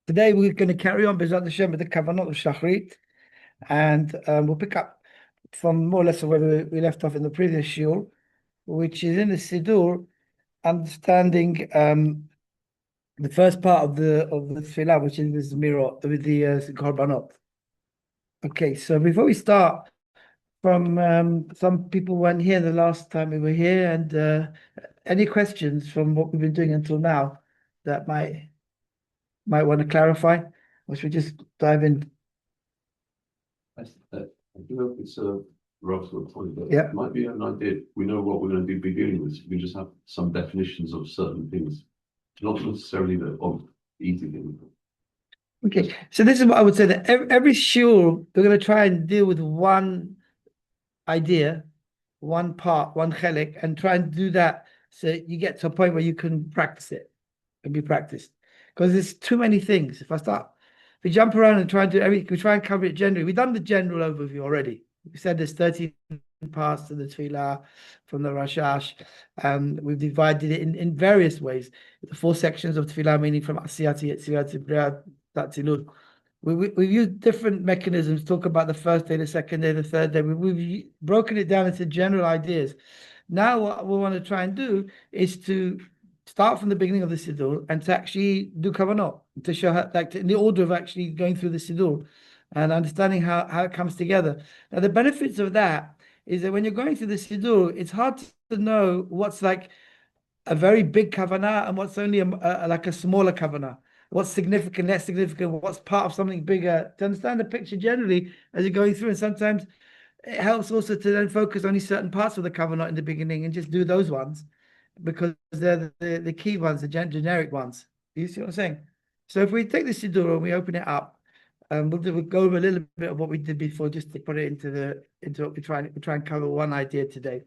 Today we're going to carry on B'ezrat Hashem with the kavanot of Shachrit, and we'll pick up from more or less where we left off in the previous shiur, which is in the Siddur, understanding the first part of the tefillah, which is the Zmirot, with the korbanot. Okay, so before we start, from some people weren't here the last time we were here, and any questions from what we've been doing until now that might want to clarify, or should we just dive in? I don't know if it's a rough sort of point, but Yeah. it might be an idea. We know what we're going to be dealing with. We just have some definitions of certain things, not necessarily of easy things. Okay, so this is what I would say, that every shiur we're going to try and deal with one idea, one part, one chelik, and try and do that so you get to a point where you can practice it and be practiced. Because there's too many things. If we jump around and try and do everything, we try and cover it generally. We've done the general overview already. We said there's 13 parts to the tefillah from the Rashash, and we've divided it in various ways. The 4 sections of tefillah, meaning from Asiyat, Yetzirat, Tibriat, Tatzilud. We've used different mechanisms, talk about the first day, the second day, the third day. We've broken it down into general ideas. Now what we want to try and do is to start from the beginning of the Siddur and to actually do kavanot, to show how, like, in the order of actually going through the Siddur and understanding how it comes together. Now, the benefits of that is that when you're going through the Siddur, it's hard to know what's like a very big kavanah and what's only like a smaller kavanah. What's significant, less significant, what's part of something bigger, to understand the picture generally as you're going through. And sometimes it helps also to then focus only certain parts of the kavanah in the beginning and just do those ones, because they're the key ones, the generic ones. You see what I'm saying? So if we take the Siddur and we open it up, we'll go over a little bit of what we did before, just to put it into what we try and cover one idea today.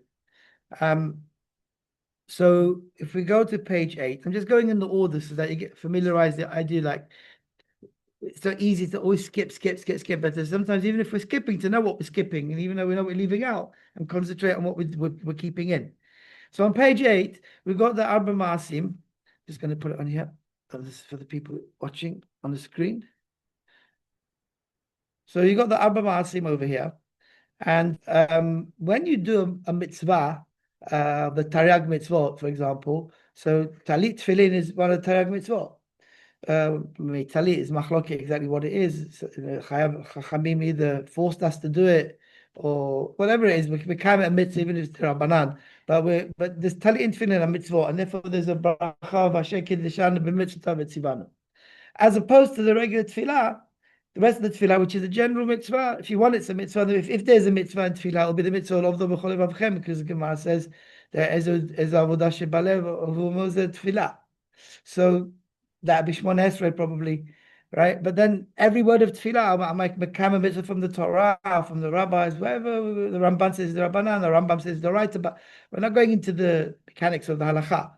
So if we go to page 8, I'm just going in the order so that you get familiarized the idea. Like, it's so easy to always skip, but sometimes even if we're skipping, to know what we're skipping, and even though we know we're leaving out, and concentrate on what we're keeping in. So on page 8, we've got the Arba Maasim. Just going to put it on here for the people watching on the screen. So you got the Arba Maasim over here, and when you do a mitzvah, the Taryag mitzvot, for example, so talit tefillin is one of the Taryag mitzvot. Talit is machloket exactly what it is. Chachamim either forced us to do it, or whatever it is. We become a mitzvah even if it's Rabbanan. But there's talit in tefillin a mitzvah, and therefore there's a bracha of Hashekid Lishan b'mitzvah v'tzivanu. As opposed to the regular tefillah, the rest of the tefillah, which is a general mitzvah. If you want, it's a mitzvah. If there's a mitzvah in tefillah, it'll be the mitzvah of the b'chol levavchem, because the Gemara says there is avodah shebalev of tefillah. So that Bishmon Esrei probably, right? But then every word of tefillah, I'm like mekam a mitzvah from the Torah, from the rabbis, wherever the Ramban says the Rabbanan, the Rambam says the right. But we're not going into the mechanics of the halacha.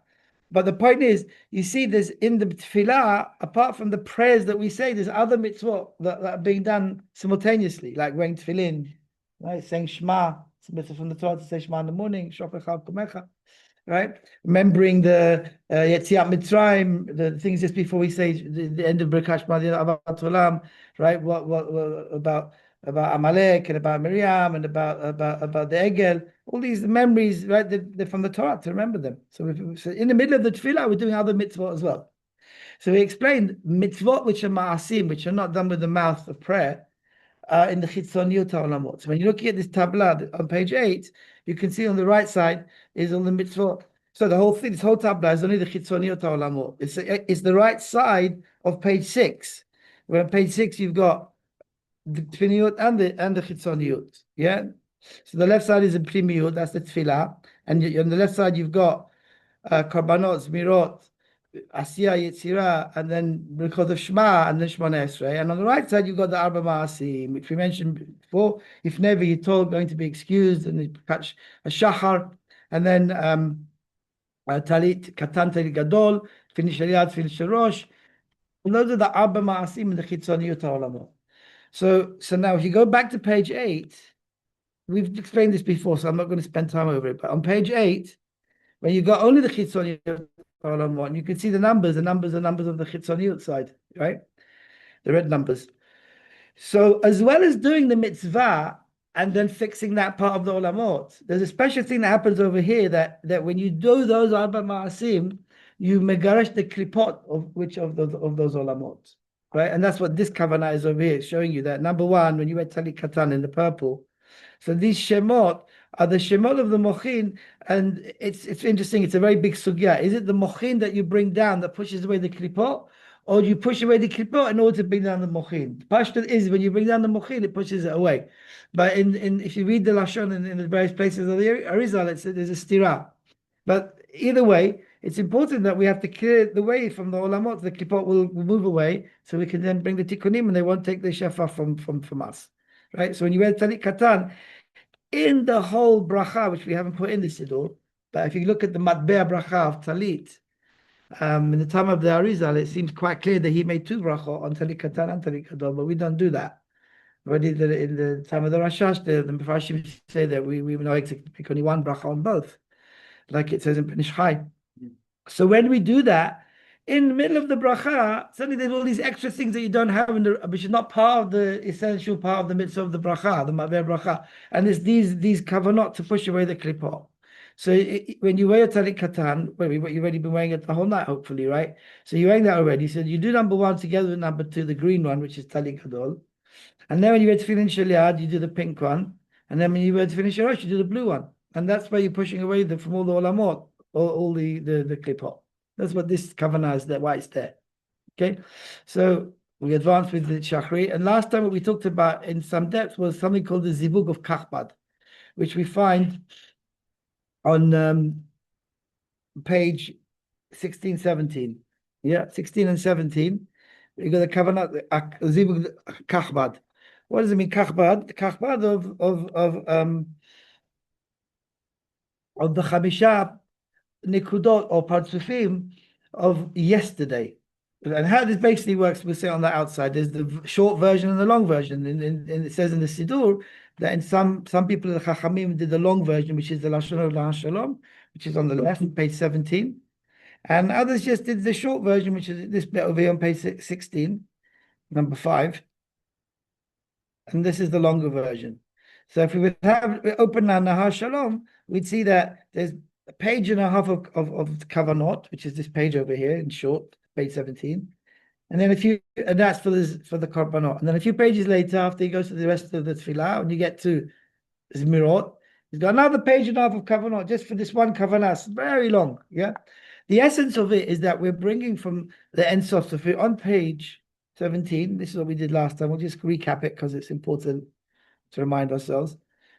But the point is, you see, there's in the tefillah, apart from the prayers that we say, there's other mitzvot that are being done simultaneously, like wearing tefillin, right? Saying Shema, it's a mitzvah from the Torah to say Shema in the morning, Shofecha Kumecha, right? Remembering the Yetziat Mitzrayim, the things just before we say the end of Birkat Shema Avat Olam, right? What about Amalek and about Miriam and about the Egel, all these memories, right? They're from the Torah, to remember them. So in the middle of the tefillah, we're doing other mitzvot as well. So we explained mitzvot which are ma'asim, which are not done with the mouth of prayer, in the chitzoniyot ha'olamot. So when you're looking at this tabla on page 8, you can see on the right side is all the mitzvot. So the whole thing, this whole tabla is only the chitzoniyot ha'olamot. It's the right side of page 6. Where on page 6 you've got the pnimiyot and the chitzoniyot. Yeah. So the left side is the pnimiyot, that's the tefillah, and on the left side you've got korbanot, zmirot, Asiya, Yetzirah, and then because of Shema, and then Shemona Esrei. And on the right side, you've got the Arba Ma'asim, which we mentioned before. If never you're told going to be excused, and you catch a Shachar, and then Talit, Katan, Talit Gadol, finish Aliyat, finish Rosh. And those are the Arba Ma'asim and the Chitzoniyot HaOlamot. So now if you go back to page 8, we've explained this before, so I'm not going to spend time over it, but on page 8, when you got only the Chitzoniyot olamot. And you can see the numbers. The numbers are numbers of the chitzoniyut side, right? The red numbers. So as well as doing the mitzvah and then fixing that part of the olamot, there's a special thing that happens over here that when you do those arba ma'asim, you megarash the klipot of which of those olamot, right? And that's what this kavanah is over here, showing you that number one, when you read Tali Katan in the purple, so these shemot are the shemot of the mochin, and it's interesting. It's a very big sugya. Is it the mochin that you bring down that pushes away the klipot, or do you push away the klipot in order to bring down the mochin? Pashto is when you bring down the mochin, it pushes it away. But in if you read the lashon in the various places of the Arizal, there's a stira. But either way, it's important that we have to clear the way from the olamot. The klipot will move away, so we can then bring the tikkunim, and they won't take the shafar from us. Right? So when you read Talit Katan, in the whole bracha, which we haven't put in the siddur, but if you look at the matbea bracha of Talit, in the time of the Arizal, it seems quite clear that he made two bracha on Talit Katan and Talit Gadol, but we don't do that. Already in the time of the Rashash, the Mefarshim say that we know to pick only one bracha on both, like it says in Penish Chai. So when we do that, in the middle of the bracha, suddenly there's all these extra things that you don't have in the, which is not part of the essential part of the mitzvah of the bracha, the maver bracha, and it's these kavanot to push away the klipot. So when you wear a talit katan, well, you've already been wearing it the whole night, hopefully, right? So you're wearing that already. So you do number one together with number two, the green one, which is talit gadol, and then when you wear tefillin shaliad, you do the pink one, and then when you wear tefillin shalosh, you do the blue one, and that's why you're pushing away from all the olamot, all the klipot. That's what this kavanah is, that why it's there. Okay, so we advanced with the shachri, and last time what we talked about in some depth was something called the zivug of kachbad, which we find on page 16, 17. Yeah, 16 and 17. You got the kavanah zivug kachbad. What does it mean, kachbad? The kachbad of the chamisha nikudot or partsufim of yesterday. And how this basically works, we'll say on the outside, there's the short version and the long version. And it says in the Siddur that in some people, the Chachamim did the long version, which is the Lashon of Shalom, which is on the left, page 17. And others just did the short version, which is this bit over here on page 16, number 5. And this is the longer version. So if we would have open now Nahar Shalom, we'd see that there's a page and a half of kavanot, which is this page over here in short, page 17. And then and that's for the korbanot. And then a few pages later, after he goes to the rest of the tefillah, when you get to Zmirot, he's got another page and a half of kavanot just for this one kavanah. It's very long, yeah? The essence of it is that we're bringing from the Ein Sof. So if we're on page 17, this is what we did last time. We'll just recap it because it's important to remind ourselves.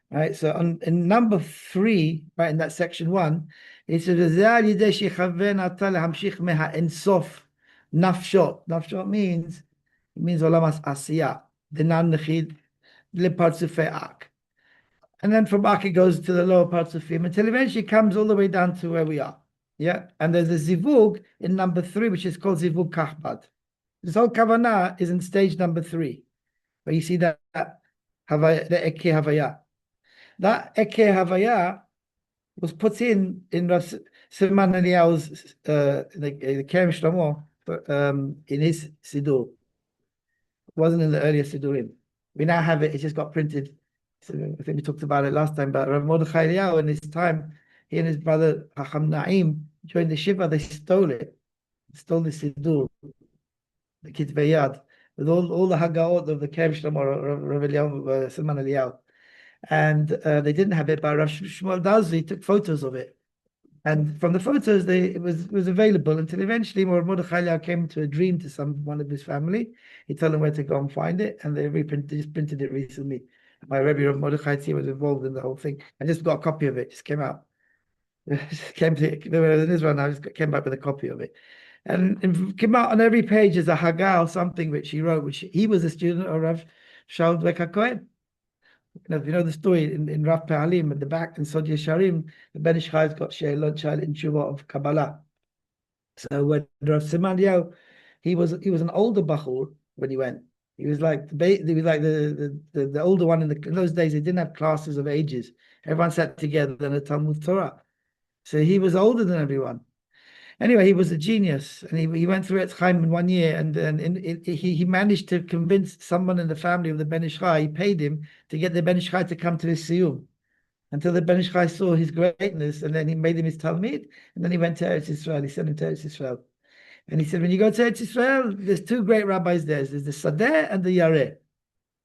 Right, so in number 3, right, in that section 1, it says nafshot. Nafshot means olamas asiyah, dinan nechid lepartzufei ak. And then from ak it goes to the lower parts of him until eventually it comes all the way down to where we are. Yeah, and there's a zivug in number 3, which is called zivug kachbad. This whole kavanah is in stage number 3, where you see that havaya, the eke havaya. That eke havaya was put in Rav Siman Eliyahu's the Kerem Shlomo in his siddur. It wasn't in the earlier siddurim. We now have it. It just got printed. So I think we talked about it last time. But Rav Mordechai Eliyahu, in his time, he and his brother Hacham Naim joined the shiva. They stole it. Stole the siddur, the Kitvei Yad, with all the hagaot of the Kerem Shlomo, Rav Eliyahu, Siman Eliyahu. And they didn't have it, but Rav Shmuel Dazzi took photos of it. And from the photos, it was available until eventually Mordechai Eliyahu came to a dream to one of his family. He told them where to go and find it, and they just printed it recently. My Rebbe Rav Mordechai Tzvi was involved in the whole thing. I just got a copy of it, just came out. Came in Israel now, just came back with a copy of it. And it came out on every page as a Haggah or something which he wrote, which he was a student of Rav Shaul Dweck HaKohen. You know the story in Rav Pe'alim at the back in Sod Yesharim, the Ben Ish Chai's got Sheilot Shail in Tshuva of Kabbalah. So when Rav Siman Eliyahu, he was an older bachur when he went. He was like the older one in those days. They didn't have classes of ages. Everyone sat together in a Talmud Torah. So he was older than everyone. Anyway, he was a genius, and he went through Etz Chaim in 1 year, and then he managed to convince someone in the family of the Ben Ish Chai. He paid him to get the Ben Ish Chai to come to his shiur until the Ben Ish Chai saw his greatness, and then he made him his Talmid, and then he went to Eretz Yisrael. He sent him to Eretz Yisrael, and he said, when you go to Eretz Yisrael, there's two great rabbis there. There's the Sadeh and the Yareh.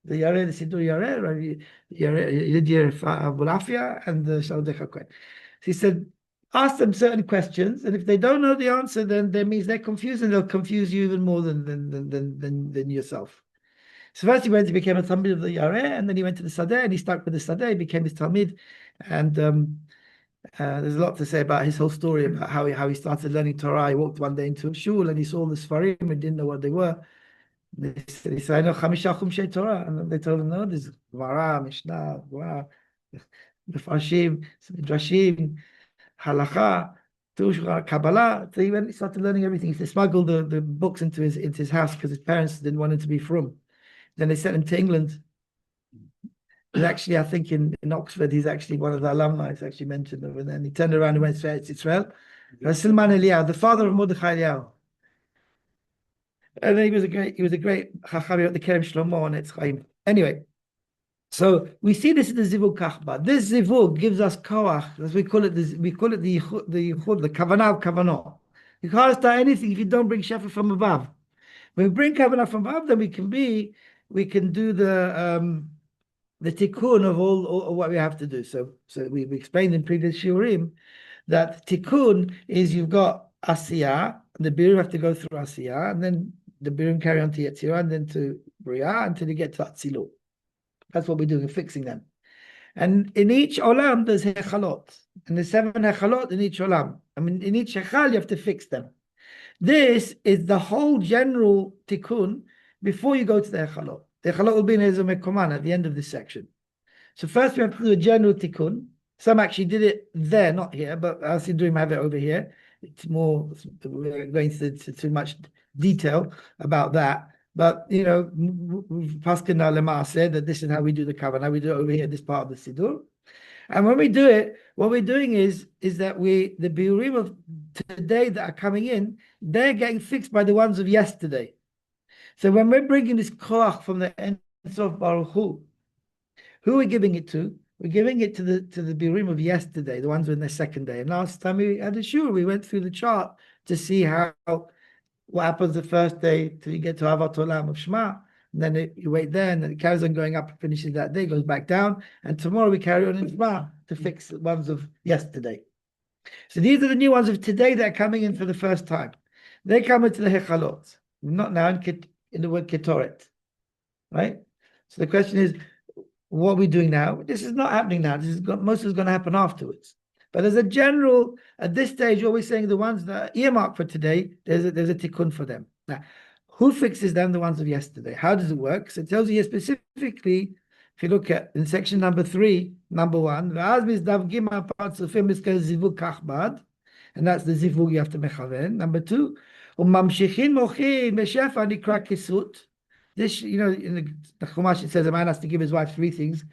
The Yareh, the Siddur Yareh, Yidir Bulafia, and the Shalodech HaKohen. So he said, ask them certain questions, and if they don't know the answer, then that means they're confused, and they'll confuse you even more than yourself. So first he went, he became a Talmid of the Yareh, and then he went to the Sadeh, and he stuck with the Sadeh, he became his Talmid, and there's a lot to say about his whole story, about how he started learning Torah. He walked one day into a shul, and he saw the Sfarim, and didn't know what they were. He said, I know Chamisha Chumshei Torah. And they told him, no, there's Gemara, Mishnah, Gemara, Mefarshim, Midrashim, Halacha, Tushra, Kabbalah. So he started learning everything. He smuggled the books into his house because his parents didn't want him to be frum. Then they sent him to England. And actually, I think in Oxford, he's actually one of the alumni. He's actually mentioned him. And then he turned around and went to Israel. Silman Eliyahu, the father of Mordechai Eliyahu. And then he was a great Chacham, the Kerem Shlomo and Etz Chaim. Anyway, so we see this in the Zivug Kachba. This Zivug gives us koach, as we call it the Kavanah of Kavanah. You can't start anything if you don't bring Shefa from above. When we bring Kavanah from above, then we can do the tikkun of all what we have to do. So we explained in previous shiurim that tikkun is you've got asiyah, and the birurim have to go through asiyah, and then the birurim carry on to Yetzirah, and then to Bria, until you get to Atzilut. That's what we're doing, fixing them. And in each olam, there's hechalot. And there's 7 hechalot in each olam. I mean, in each hechal, you have to fix them. This is the whole general tikkun before you go to the hechalot. The hechalot will be in Ezer Mekoman at the end of this section. So first we have to do a general tikkun. Some actually did it there, not here, but Al Sidurim have it over here. It's more, we're going into too much detail about that. But, you know, Paskana Lema said that this is how we do the Kavanah. We do it over here, this part of the Siddur. And when we do it, what we're doing is that the birurim of today that are coming in, they're getting fixed by the ones of yesterday. So when we're bringing this koach from the Ein Sof Baruch Hu, who are we giving it to? We're giving it to the birurim of yesterday, the ones in the second day. And last time we had a shiur, we went through the chart to see what happens the first day till you get to Avat Olam of Shema. And then you wait there, and then it carries on going up and finishes that day, goes back down. And tomorrow we carry on in Shema to fix the ones of yesterday. So these are the new ones of today that are coming in for the first time. They come into the Hechalot, not now in the word Ketoret, right? So the question is, what are we doing now? This is not happening now. Most is going to happen afterwards. But as a general, at this stage, you're always saying the ones that are earmarked for today, there's a tikkun for them. Now, who fixes them? The ones of yesterday. How does it work? So it tells you here specifically, if you look at in section number 3, number 1, and that's the zivug you have to mechaven. Number 2, this, you know, in the Chumash it says a man has to give his wife 3 things.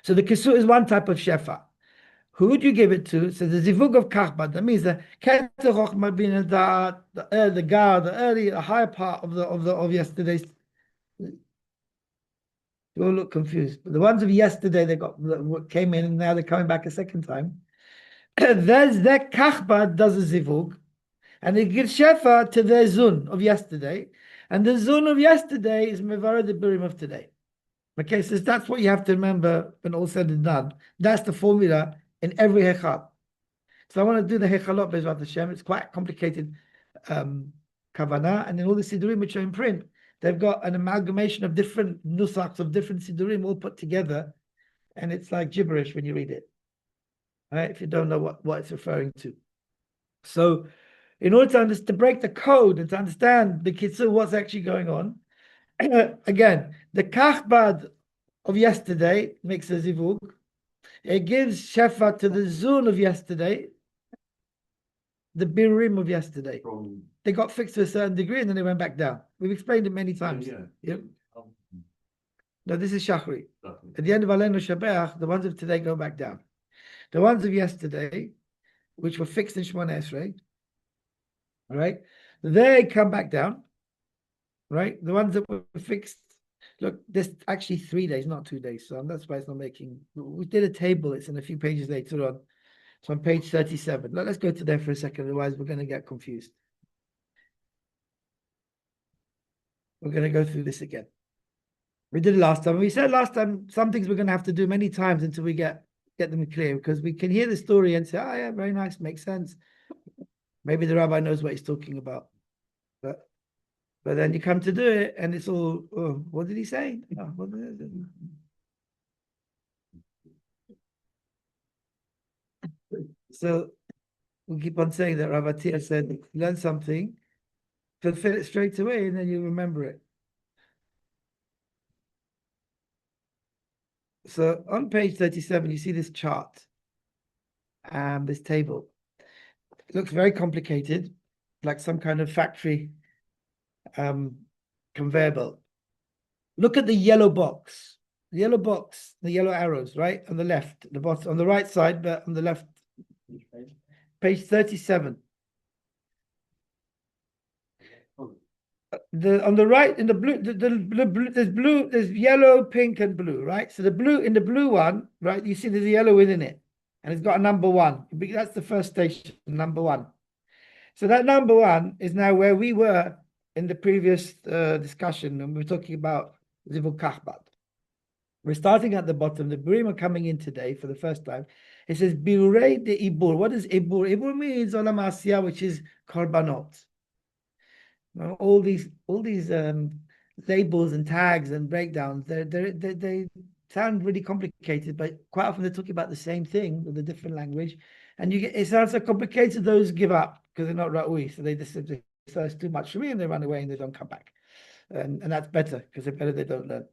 So the kisut is one type of shefa. Who would you give it to? So the zivug of kachbad, that means the the higher part of yesterday's. You all look confused. But the ones of yesterday what came in, and now they're coming back a second time. There's that kachbad does a zivug, and it gives shefa to their zun of yesterday, and the zun of yesterday is mevarah the birurim of today. Okay, so that's what you have to remember when all said and done. That's the formula in every hechal. So I want to do the hechalot Bezrat Hashem. It's quite complicated kavanah, and in all the sidurim which are in print, they've got an amalgamation of different nusachs of different sidurim all put together, and it's like gibberish when you read it, right? If you don't know what it's referring to. So, in order to break the code and to understand the kitzur, what's actually going on, again, the kachbad of yesterday makes a zivug. It gives shefa to the zun of yesterday, the birurim of yesterday. They got fixed to a certain degree and then they went back down. We've explained it many times. Yeah. Yep. No, this is shachri. At the end of Aleinu Shabeach, the ones of today go back down. The ones of yesterday, which were fixed in Shemona Esrei, right? They come back down, right? The ones that were fixed. Look, there's actually 3 days, not 2 days. So that's why it's not making. We did a table. It's in a few pages later on. It's on page 37. Let's go to there for a second. Otherwise, we're going to get confused. We're going to go through this again. We did it last time. We said last time some things we're going to have to do many times until we get them clear, because we can hear the story and say, oh, yeah, very nice, makes sense. Maybe the rabbi knows what he's talking about. But then you come to do it and it's all, oh, what did he say? Oh, so we keep on saying that Rabbi Tia said, learn something, fulfill it straight away, and then you remember it. So on page 37, you see this chart, this table. It looks very complicated, like some kind of factory conveyor belt. Look at the yellow box. The yellow box, the yellow arrows, right? On the left, the bottom, on the right side, but on the left. Page 37. On the right, in the blue, there's yellow, pink, and blue, right? So in the blue one, right, you see there's a yellow within it, and it's got a number 1. That's the first station, number 1. So that number 1 is now where we were in the previous discussion, and we were talking about Zivul Kahbat. We're starting at the bottom. The birurim are coming in today for the first time. It says birurei de ibur. What is ibur? Ibur means olam asiyah, which is korbanot. Now, all these labels and tags and breakdowns, they sound really complicated, but quite often they're talking about the same thing with a different language. And it sounds so complicated, those give up because they're not ra'ui. So they just say, it's too much for me, and they run away and they don't come back. And that's better, because they're better they don't learn.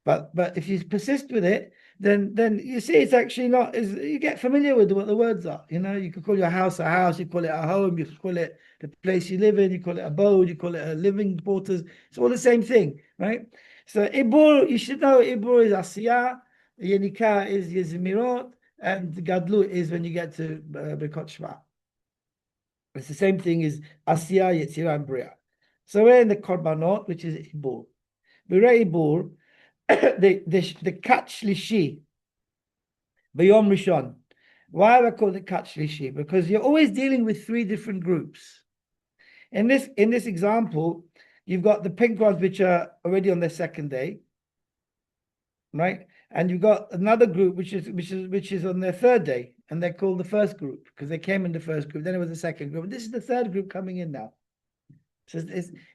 But if you persist with it, then you see it's actually not. You get familiar with what the words are. You know, you could call your house a house, you call it a home, you call it the place you live in, you call it abode, you call it a living quarters. It's all the same thing, right? So ibur, you should know ibur is asiyah, yenika is yezmirot, and gadlut is when you get to Birkot Shema. It's the same thing as asiyah, yetzirah, and bria. So we're in the korbanot, which is ibur. Birei ibur. The kat shlishi, b'yom rishon. Why do I call it kat shlishi? Because you're always dealing with 3 different groups. In this example, you've got the pink ones, which are already on their second day, right? And you've got another group which is on their third day, and they're called the first group because they came in the first group. Then it was the second group, and this is the third group coming in now. So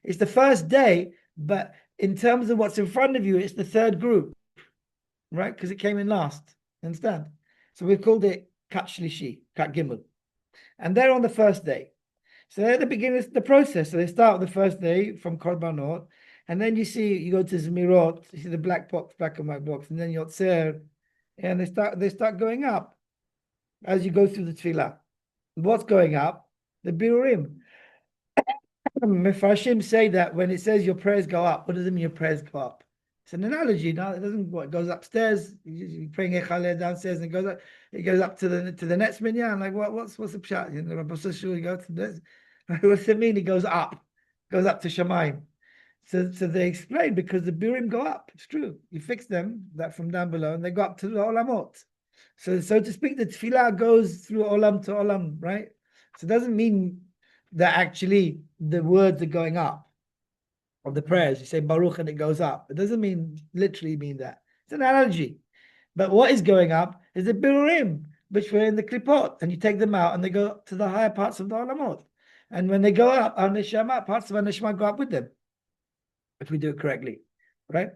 it's the first day, but in terms of what's in front of you, it's the third group, right? Because it came in last. Understand? So we've called it Kat Shlishi, Kat Gimel. And they're on the first day. So they're at the beginning of the process. So they start with the first day from Korbanot. And then you go to Zmirot, you see the black and white box, and then Yotzer. And they start going up as you go through the Tefillah. What's going up? The Birurim. Mefarshim say that when it says your prayers go up, what does it mean your prayers go up? It's an analogy. No, it doesn't. It goes upstairs. You're praying echaleh downstairs, and it goes up to the next minyan. Like what's the pshat? You know, Rabbi Sashu, you go to this. What's it mean? It goes up to Shemaim. So they explain because the birurim go up. It's true. You fix them that from down below, and they go up to the olamot. So to speak, the tefillah goes through olam to olam, right? So it doesn't mean that actually the words are going up of the prayers. You say Baruch and it goes up. It doesn't literally mean that. It's an analogy. But what is going up is the birurim, which were in the klipot, and you take them out and they go to the higher parts of the olamot. And when they go up, our neshama, parts of our neshama go up with them, if we do it correctly, right?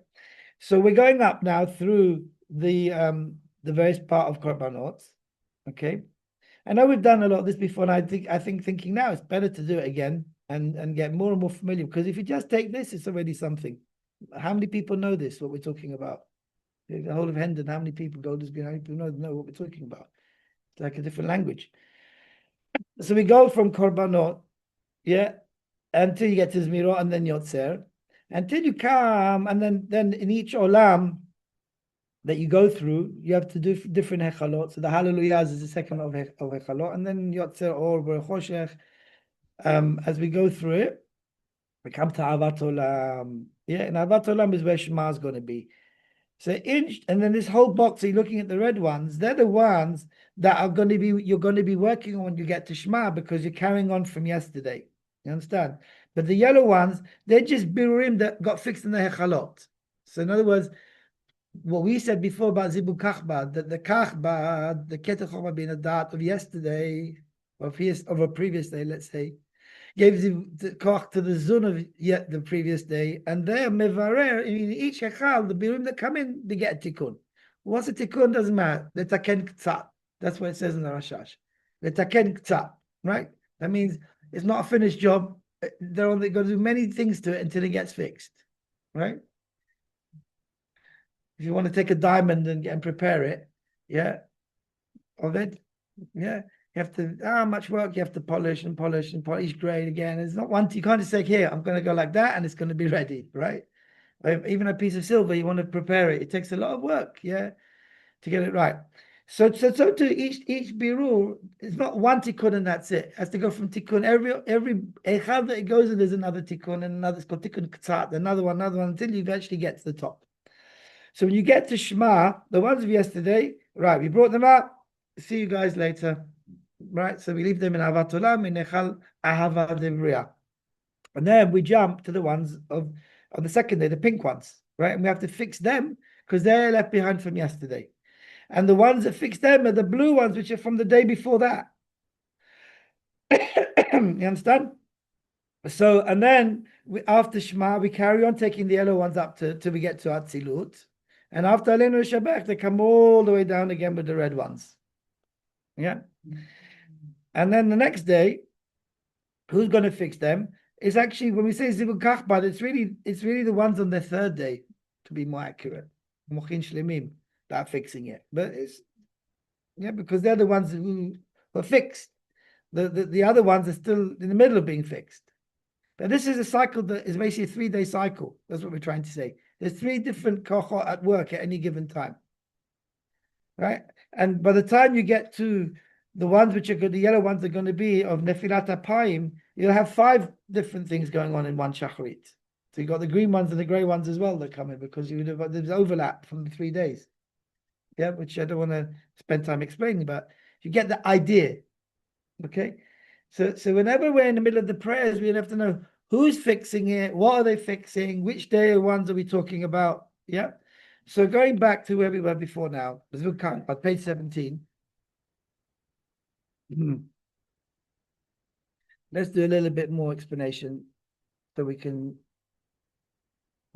So we're going up now through the various part of korbanot, okay? I know we've done a lot of this before, and I think thinking now it's better to do it again and get more and more familiar, because if you just take this, it's already something. How many people know this, what we're talking about? The whole of Hendon, how many people how many people know what we're talking about? It's like a different language. So we go from Korbanot, yeah, until you get to Zmirot and then Yotzer, until you come, and then in each Olam, that you go through, you have to do different hechalot. So the hallelujahs is the second of hechalot, and then Yotzer Or Choshech. As we go through it, we come to Avat Olam. Yeah, and Avat Olam is where Shema is going to be. So and then this whole box, you're looking at the red ones, they're the ones that are going to be, you're going to be working on when you get to Shema, because you're carrying on from yesterday. You understand? But the yellow ones, they're just birurim that got fixed in the hechalot. So in other words, what we said before about Zibul Kachba, that the Kachba, the Keter Choma being a dot of yesterday, of a previous day, let's say, gave the koch to the zun of yet the previous day, and there mevarer in each hechal, the birurim that come in, they get a tikkun. What's a tikkun? Doesn't matter. Letaken k'tzat. That's what it says in the Rashash. Letaken k'tzat, right? That means it's not a finished job. They're only going to do many things to it until it gets fixed, right? If you want to take a diamond and prepare it, yeah, of it, yeah. You have to, how much work you have to polish and polish and polish grade again. It's not one, you can't just say, here, I'm going to go like that and it's going to be ready, right? Even a piece of silver, you want to prepare it. It takes a lot of work, yeah, to get it right. So to each birur, it's not one tikkun and that's it. It has to go from tikkun. Every echad that it goes in, there's another tikkun and another, it's called tikkun k'tzat, another one, until you eventually get to the top. So when you get to Shema, the ones of yesterday, right, we brought them up. See you guys later. Right, so we leave them in Avat Olam, in Echal Ahava Devriya. And then we jump to the ones on the second day, the pink ones, right? And we have to fix them because they're left behind from yesterday. And the ones that fix them are the blue ones, which are from the day before that. You understand? So, and then after Shema, we carry on taking the yellow ones up till we get to Atzilut. And after Aleinu Shabbat, they come all the way down again with the red ones. Yeah. And then the next day, who's going to fix them? It's actually, when we say Zivul Kachbad, it's really the ones on the third day, to be more accurate. Mochin Shlemim that are fixing it. But it's, yeah, because they're the ones who were fixed. The other ones are still in the middle of being fixed. But this is a cycle that is basically a 3-day cycle. That's what we're trying to say. There's 3 different kochot at work at any given time. Right? And by the time you get to the ones which are good, the yellow ones are going to be of Nefilat Apayim, you'll have 5 different things going on in one shacharit. So you've got the green ones and the grey ones as well that come in, because there's overlap from the 3 days. Yeah, which I don't want to spend time explaining, but you get the idea. Okay? So whenever we're in the middle of the prayers, we have to know who's fixing it, what are they fixing, which day ones are we talking about? Yeah. So going back to where we were before now, at page 17. Let's do a little bit more explanation so we can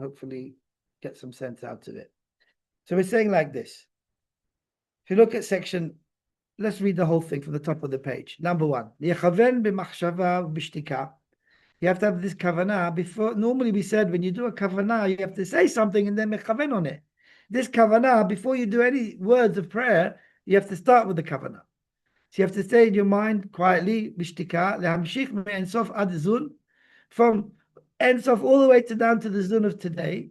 hopefully get some sense out of it. So we're saying like this. If you look at section, let's read the whole thing from the top of the page. Number 1, you have to have this kavanah before. Normally we said when you do a kavanah, you have to say something and then mechaven on it. This kavanah, before you do any words of prayer, you have to start with the kavanah. So you have to say in your mind quietly, bishtika, lehamshich me'ensof ad zun, from ensof all the way to down to the zun of today,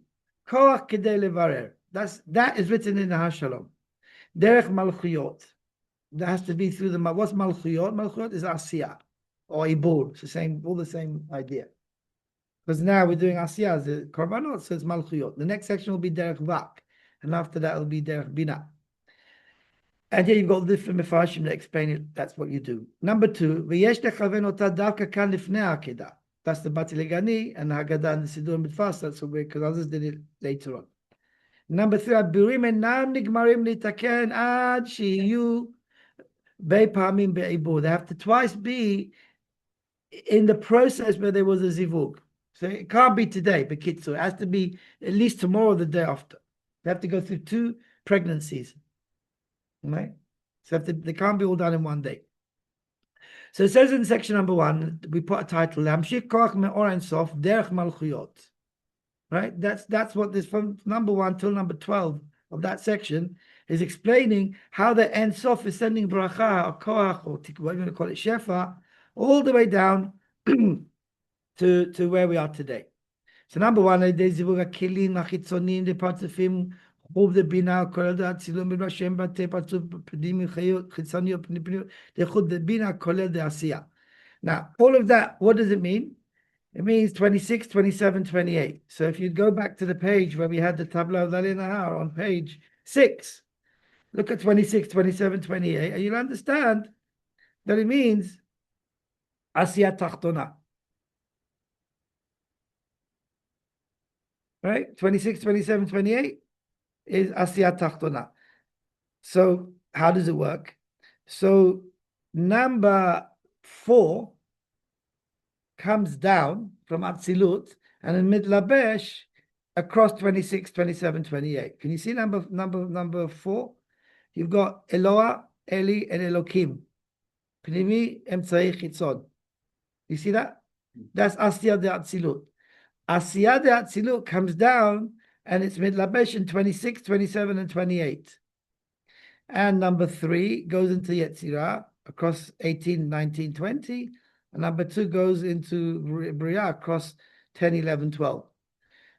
koach kedei levarer. That is written in the Hashalom. Derech malchuyot. That has to be through the, what's malchuyot? Malchuyot is asiyah or ibur. It's the same, all the same idea. Because now we're doing asiyah, the korbanot, so it's malchuyot. The next section will be derech vak, and after that it will be derech bina. And here you've got different mefarshim that explain it. That's what you do. Number 2, v'yesh lechaven ota davka kan lifnei akedah. That's the Bati Legani and the Haggadah and the Siddur Midfas. That's what because others did it later on. Number 3, birurim enam nigmarim litaken ad shiyu beipamim be'ibur. They have to twice be in the process where there was a zivug. So it can't be today, but kitzu. It has to be at least tomorrow or the day after. They have to go through 2 pregnancies. Right? So they can't be all done in one day. So it says in section number 1, we put a title, Lamshik Koach Me'or Ein Sof Derech Malchuyot. Right? That's what this from number 1 till number 12 of that section is explaining how the Ein Sof is sending bracha or koach or what you want to call it, shefa, all the way down to where we are today. So number 1, the zivuga kilim achitzonim, the parts of him חוב דבינה כולל דעת צילום במה שהם בתי פרצוף פנימי חיצוניות פנימיות דחוד דבינה כולל דעשייה. Now, all of that, what does it mean? It means 26, 27, 28. So if you go back to the page where we had the tableau of Nahar on page 6, look at 26, 27, 28, and you'll understand that it means Asiyat Tachtona. Right? 26, 27, 28 is Asiyat Tachtona. So how does it work? So number 4 comes down from Atzilut and in Midlabesh across 26, 27, 28. Can you see number 4? You've got Eloah, Eli, and Elokim. Pnimi, Emtzai, Chitzon. You see that? That's Asiyah de Atzilut. Asiyah de Atzilut comes down and it's Midlabesh in 26, 27, and 28. And number 3 goes into Yetzirah across 18, 19, 20. And number 2 goes into Bria across 10, 11, 12.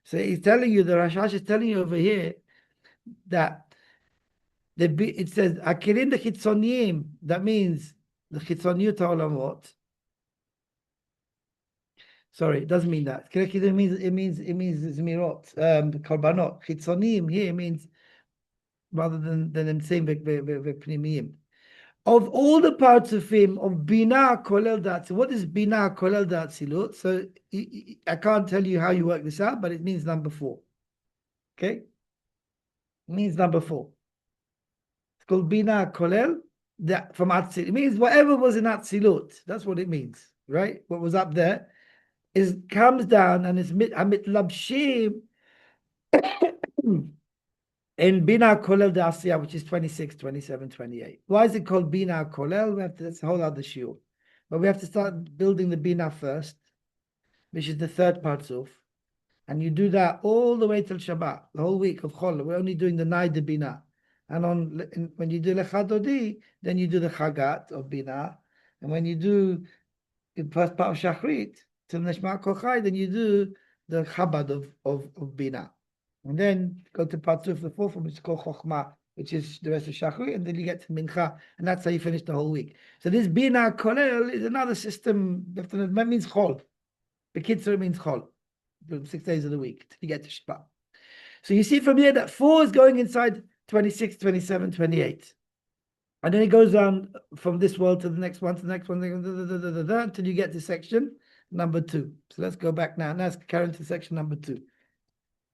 So he's telling you, the Rashash is telling you over here that it says, Akirin the Chitzoniyim, that means the Chitzoniyut HaOlamot. Sorry, it doesn't mean that. It means Zmirot, Korbanot. Chitzoniyim here means, rather than them saying Pnimiyim. Of all the parts of him, of Bina Kolel Dat. What is Bina Kolel Dat Silut? So I can't tell you how you work this out, but it means number 4. Okay? It means number 4. It's called Bina Kolel that from Atzilut. It means whatever was in Atzilut. That's what it means, right? What was up there comes down and is Amit Labshim in Bina Kolel de Asiya, which is 26, 27, 28. Why is it called Bina Kolel? That's a whole other shiur. But we have to start building the Bina first, which is the third Parzuf. And you do that all the way till Shabbat, the whole week of Chol. We're only doing the Nai de Bina. And when you do Lechadodi, then you do the Chagat of Bina. And when you do the first part of Shachrit, till Neshma Kochai, then you do the Chabad of Bina. And then go to Parzuf, the fourth one, which is called Chokhmah, which is the rest of Shachrit, and then you get to Mincha, and that's how you finish the whole week. So this Bina Kolel is another system, that means Chol. The Kitzur means Chol, 6 days of the week, till you get to Shabbat. So you see from here that 4 is going inside 26, 27, 28. And then it goes down from this world to the next one, to the next one, until you get to section number 2. So let's go back now. Now let's carry on to section number 2.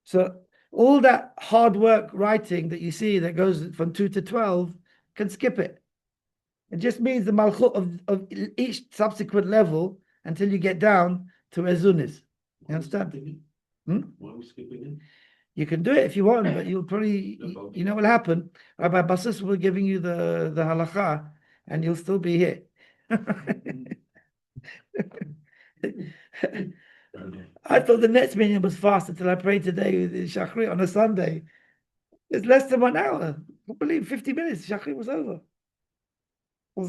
So all that hard work writing that you see that goes from 2 to 12 can skip it. It just means the malchut of each subsequent level until you get down to Ezunis. You understand? Why are we skipping it? You can do it if you want, but you'll probably, you know what will happen? Rabbi Basus will giving you the halacha, and you'll still be here. I thought the next minyan was fast until I prayed today with Shachrit on a Sunday. It's less than 1 hour. I believe 50 minutes. Shachrit was over. I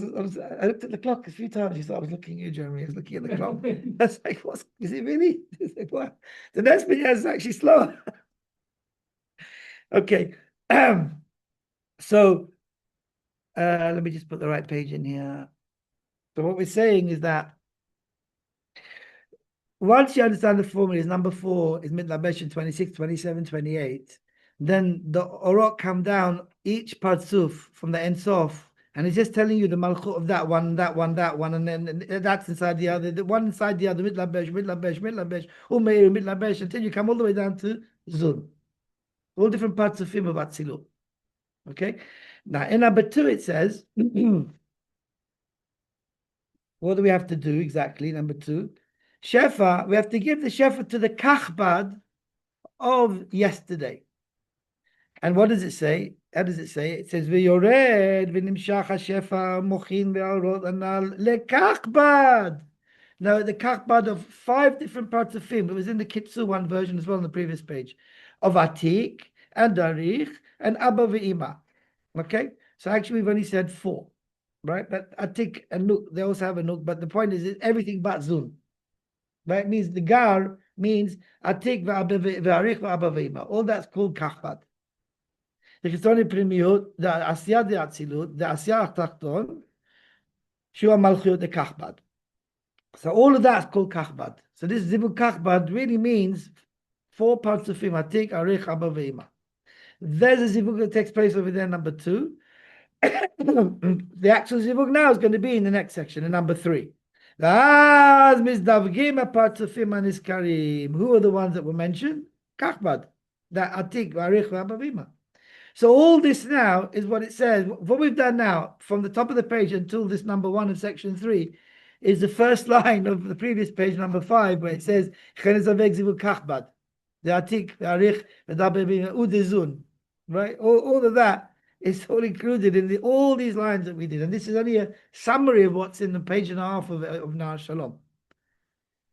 looked at the clock a few times. You thought I was looking at you, Jeremy. I was looking at the clock. I was like, "What? Is it really?" Like, what? The next minyan is actually slower. Okay. So let me just put the right page in here. So what we're saying is that once you understand the formula, is number 4 is Midlabesh in 26, 27, 28. Then the Orok come down each Parzuf from the Ein Sof, and it's just telling you the Malchut of that one, that one, that one, and then that's inside the other, the one inside the other, Midlabesh, Midlabesh, Midlabesh, Umeir, Midlabesh, until you come all the way down to Zun. All different parts of him of Atzilut. Okay? Now, in number 2, it says, what do we have to do exactly? Number 2, Shefa, we have to give the Shefa to the Kachbad of yesterday. And what does it say? How does it say? It says, V'yored v'nimshach ha-shefa mochin ve'arot anal lekachbad. Now, the Kachbad of 5 different parts of film. It was in the Kitsu one version as well on the previous page. Of Atik and Darich and Abba ve'ima. Okay? So actually we've only said 4. Right? But Atik and Nuk, they also have a Nuk. But the point is, it's everything but Zun. Right? It means the Gar means Atik ve'arich ve'abba ve'ima. All that's called Kachbad. the Chitzoni Primiyut, the Asiyah de Atzilut, the Asiyah Tachton, Shua Malchut de Kachbad. So all of that's called Kachbad. So this Zivug Kachbad really means 4 parts of Atik, Arich, Abba, Ve'ima. There's a Zivug that takes place over there, number 2. The actual Zivug now is going to be in the next section, in number 3. Who are the ones that were mentioned? Kachbad. That Atik, Arich, Abba, Ve'ima. So all this now is what it says. What we've done now, from the top of the page until this number 1 of section 3, is the first line of the previous page, number 5, where it says, the Atik, the Arich, the Udezun. Right? All of that is all included in all these lines that we did. And this is only a summary of what's in the page and a half of Nahar Shalom.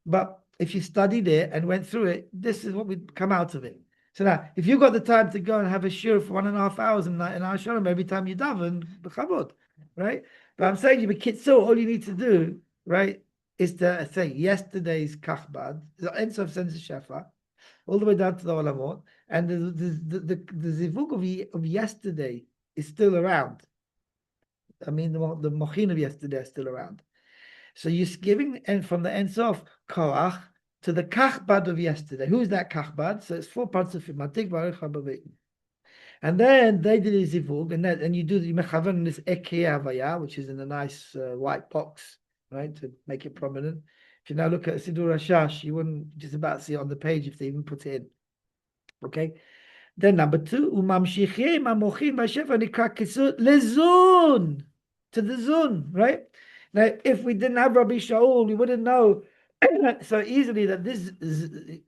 But if you studied it and went through it, this is what would come out of it. So now, if you've got the time to go and have a shiur for 1.5 hours in our shalom every time you daven, b'chavod, right? But I'm saying you, b'kitzur, all you need to do, right, is to say yesterday's kachbad, the Ensof sends a shefa, all the way down to the olamot, and the zivug of yesterday is still around. I mean, the mochin of yesterday is still around. So you're giving, and from the Ensof koach to the kachbad of yesterday. Who's that kachbad? So it's 4 parts of it. And then they did a zivug, and you do the mechavan this ekei havaya, which is in a nice white box, right, to make it prominent. If you now look at Sidur Hashash, you wouldn't just about see it on the page if they even put it in. Okay. Then number 2, umamshichim amochin b'shefa nikra kisut lezun, to the zun, right? Now, if we didn't have Rabbi Shaul, we wouldn't know so easily that this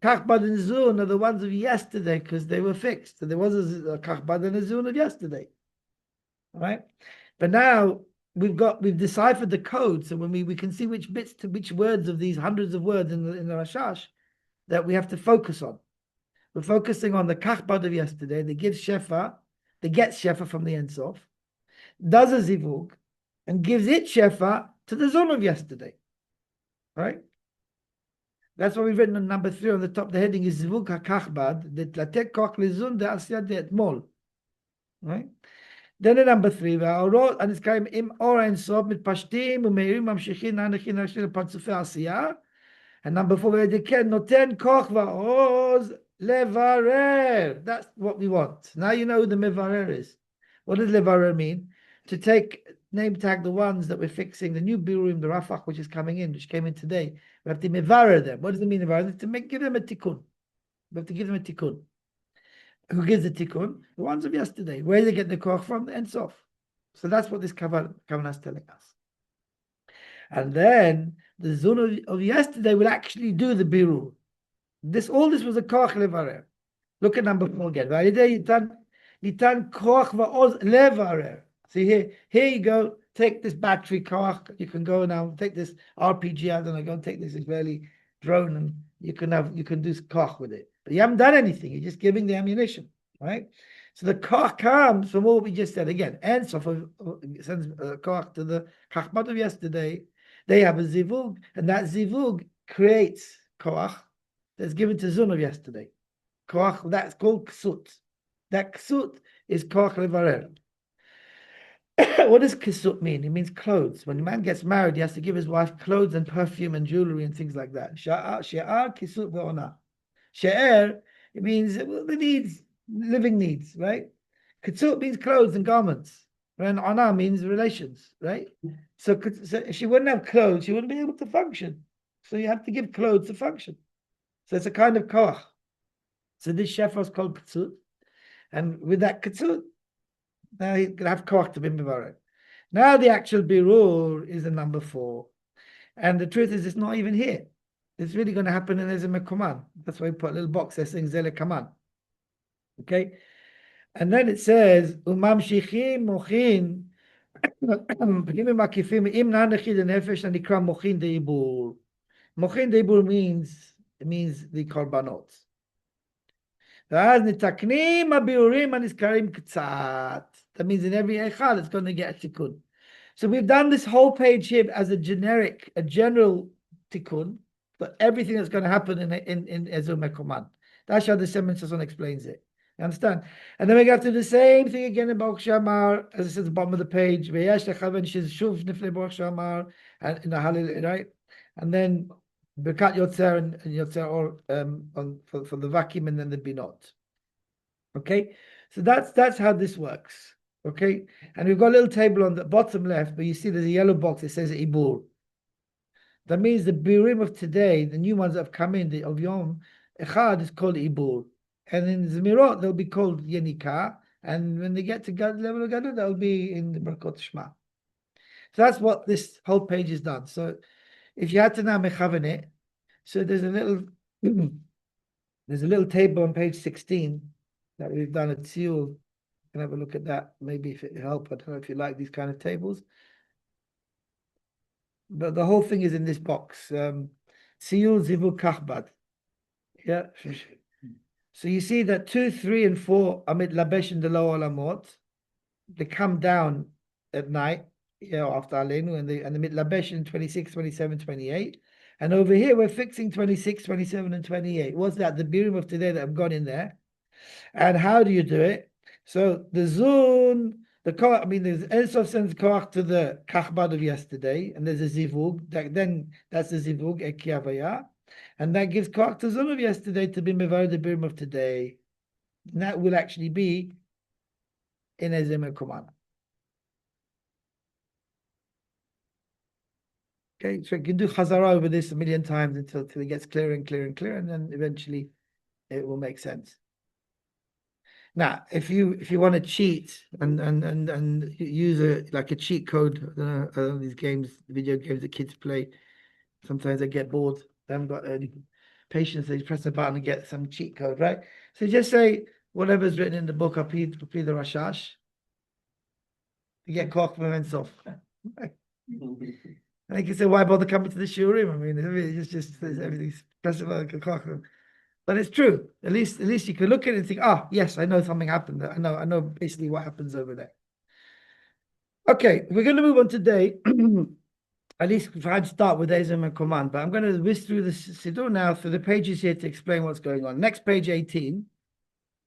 Kachbad and Zun are the ones of yesterday because they were fixed. So there was a Kachbad and a Zun of yesterday, right? But now we've deciphered the code, so when we can see which bits to which words of these hundreds of words in the Rashash that we have to focus on. We're focusing on the Kachbad of yesterday that gives Shefa, that gets Shefa from the Ensof, does a Zivug, and gives it Shefa to the Zun of yesterday, right? That's what we've written on number 3 on the top. The heading is Zivug HaKachbad, the Latek Koch Lezun de Asiyat de Etmol. Right? Then in number 3, and it's called Im Or Ein Sof mit Pashtim Umeirim Mamshichin Anachin Ashil Partzufei Asiyah. And number 4, Noten Koch Va'oz Levarer. That's what we want. Now you know who the Mevarer is. What does Levarer mean? To take name tag the ones that we're fixing, the new birurim, the Rafach, which is coming in, which came in today. We have to mevarer them. What does it mean, mevarer? To give them a tikkun. We have to give them a tikkun. Who gives the tikkun? The ones of yesterday. Where do they get the koch from? The Ensof. So that's what this kavanah is telling us. And then the zun of yesterday will actually do the birur. All this was a koch levarer. Look at number 4 again. Nitan koch va'oz levarer. See here you go. Take this battery koch. You can go now. Take this RPG. I don't know. Go and take this Israeli drone, and you can do koch with it. But you haven't done anything. You're just giving the ammunition, right? So the koch comes from what we just said again. Ensof sends koch to the kachbad of yesterday. They have a zivug, and that zivug creates koch that's given to zun of yesterday. Koch that's called ksut. That ksut is koch levarer. What does kisut mean? It means clothes. When a man gets married, he has to give his wife clothes and perfume and jewelry and things like that. She'ar kisut ve'ona. She'er, it means the needs, living needs, right? Kisut means clothes and garments. And ona means relations, right? So if she wouldn't have clothes, she wouldn't be able to function. So you have to give clothes to function. So it's a kind of koach. So this shefa is called kisut. And with that kisut, now he can have koach to be mevarer. Now the actual birur is the number 4. And the truth is, it's not even here. It's really going to happen in Ezra Mekoman. That's why we put a little box there saying Zele Kaman. Okay? And then it says, Umam Shichim Mochin, Pnimim Akifim, Im Nanechid and Nefesh, and Ikram Mochin Deibur. Mochin Deibur means the korbanot. That means in every echad it's going to get a tikkun. So we've done this whole page here as a general tikkun, but everything that's going to happen in Ezra Mekoman. That's how the Semen Sasson explains it. You understand? And then we have to do the same thing again in Baruch Shamar, as it says at the bottom of the page. V'yesh lechaven shuv nifnei Baruch Shamar, and in the Hallel, right? And then Birkat Yotzer and Yotzer or for the vacuum and then the binot. Okay, so that's how this works. Okay, and we've got a little table on the bottom left, but you see there's a yellow box that says Ibur. That means the birurim of today, the new ones that have come in, the of Yom Echad is called Ibur. And in Zemirot, they'll be called Yenika. And when they get to level of Gadol, they'll be in the Brakot Shema. So that's what this whole page is done. So if you had to now mechaven it, so there's a little table on page 16 that we've done at Tziyul. You can have a look at that, maybe if it helps. I don't know if you like these kind of tables. But the whole thing is in this box. Tziyul Zivug Kachbad. Yeah. So you see that 2, 3, and 4 are mitlabesh in the lower olamot. They come down at night, after Aleinu, and the mitlabesh in 26, 27, 28. And over here, we're fixing 26, 27, and 28. What's that? The birurim of today that have gone in there. And how do you do it? So the zun, there's Ensof sends koach to the kachbad of yesterday, and there's a zivug. That's the zivug, ekiyavaya. And that gives koach to zun of yesterday to be mevar the birurim of today. And that will actually be in Ezem Kuman. Okay, so you can do chazara over this a million times until it gets clearer and clearer and clearer, and then eventually it will make sense. Now, if you want to cheat and use a cheat code, I don't know, these games, video games that kids play, sometimes they get bored. They haven't got any patience. They press a button and get some cheat code, right? So just say whatever's written in the book, Apid the Rashash. You get koch from off. And you can say, why bother coming to the shiurim? I mean, it's just everything's specified. But it's true. At least you can look at it and think, yes, I know something happened. I know basically what happens over there. Okay, we're going to move on today. At least try to start with Ezem and Command, but I'm going to whisk through the Siddur now through the pages here to explain what's going on. Next page 18.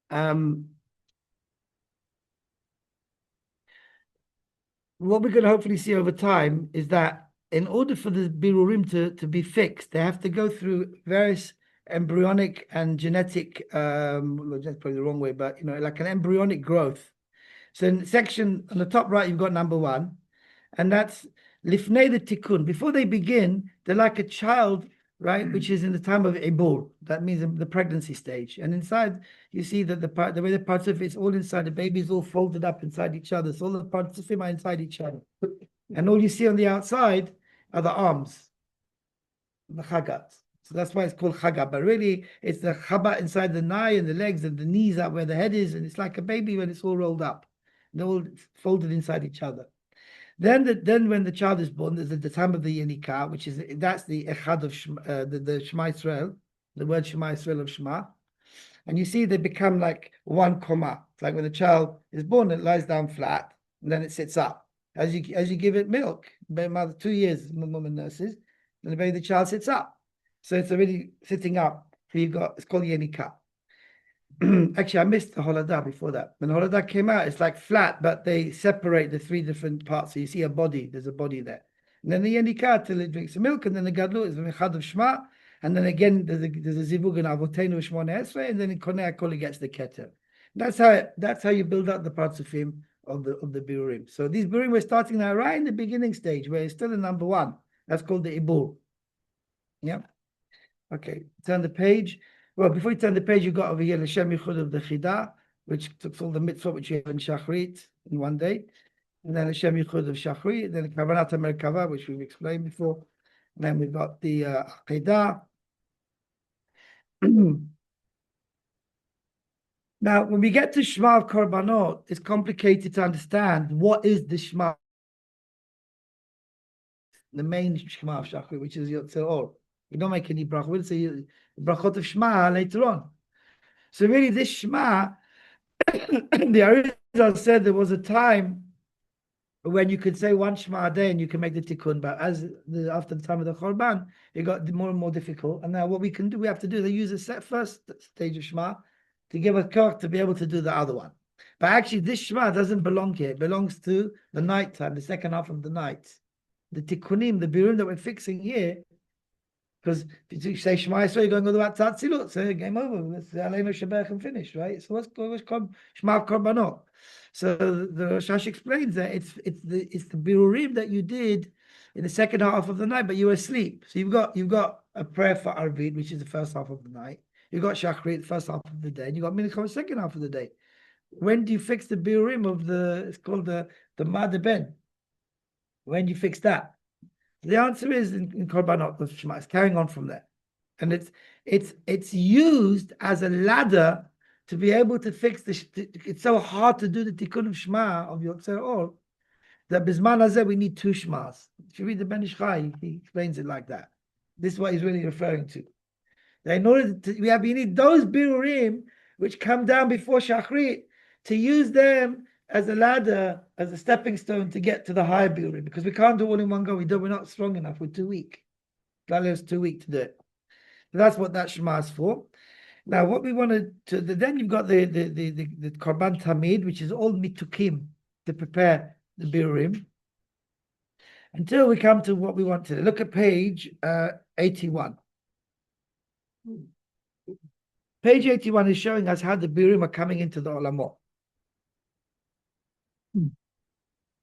What we're going to hopefully see over time is that in order for the birurim to be fixed, they have to go through various embryonic and genetic, that's probably the wrong way, but like an embryonic growth. So in section on the top right, you've got number 1, and that's lifnei the tikkun. Before they begin, they're like a child, right, which is in the time of ibur. That means the pregnancy stage. And inside, you see that the way the parts of it's all inside. The baby's all folded up inside each other. So all the parts of him are inside each other. And all you see on the outside are the arms, the chagat. So that's why it's called chagat. But really, it's the chabat inside the nai and the legs and the knees up where the head is. And it's like a baby when it's all rolled up. They're all folded inside each other. Then when the child is born, there's the time of the Yenikah, that's the echad of the Shema Yisrael, the word Shema Yisrael of Shema. And you see they become like one comma. It's like when the child is born, it lies down flat, and then it sits up. As you give it milk, mother 2 years, the woman nurses, and the child sits up. So it's already sitting up. So it's called Yenikah. Actually, I missed the holadah before that. When the holadah came out, it's like flat, but they separate the 3 different parts. So you see there's a body there. And then the yenikah till it drinks the milk, and then the gadlut is the mechad of shema, and then again there's a zivug and avotenu shmona esrei, and then in konei kol gets the keter. That's how you build up the parts of him of the birurim. So these birurim we're starting now right in the beginning stage, where it's still in number 1. That's called the ibur. Yeah. Okay. Turn the page. Well, before you turn the page, you've got over here the Shem Yichud of the Chidah, which took all the mitzvot which you have in Shachrit in one day. And then the Shem Yichud of Shachrit, then the Kavanat HaMerkava, which we've explained before. And then we've got the Aqidah. Now, when we get to Shema of Korbanot, it's complicated to understand what is the Shema, the main Shema of Shachrit, which is Yotzei Or. We don't make any brachot. We'll say brachot of Shema later on. So really, this Shema, the Arizal said there was a time when you could say one Shema a day and you can make the tikkun, but after the time of the Chorban, it got more and more difficult. And now what we can do, we have to do, they use first stage of Shema, to give us koch to be able to do the other one. But actually, this Shema doesn't belong here. It belongs to the night time, the second half of the night. The tikkunim, the birurim that we're fixing here, because if you say Shema Yisrael, you're going all the way to Atzilut, so game over. It's Aleinu Shabbat and finish, right? So what's Shema Korbanot? So the Rosh explains that it's the birurim that you did in the second half of the night, but you were asleep. So you've got a prayer for Arvit, which is the first half of the night. You've got Shachrit, the first half of the day, and you've got Mincha, the second half of the day. When do you fix the birurim of it's called the Mad Ben? When do you fix that? The answer is in Korbanot, the Shema. It's carrying on from there. And it's used as a ladder to be able to fix it's so hard to do the Tikkun of Shema of Yotzei Or that Bisman Hazeh we need two Shmas. If you read the Ben Ish Chai, he explains it like that. This is what he's really referring to. That in order to, you need those birurim which come down before Shachrit to use them as a ladder, as a stepping stone to get to the higher birurim, because we can't do all in one go. We're not strong enough. We're too weak. Is too weak to do it. So that's what that Shema is for. Now, what we wanted to then you've got the Korban Tamid, which is all mitukim to prepare the birurim, until we come to what we want to look at page 81. Page 81 is showing us how the birurim are coming into the olamot.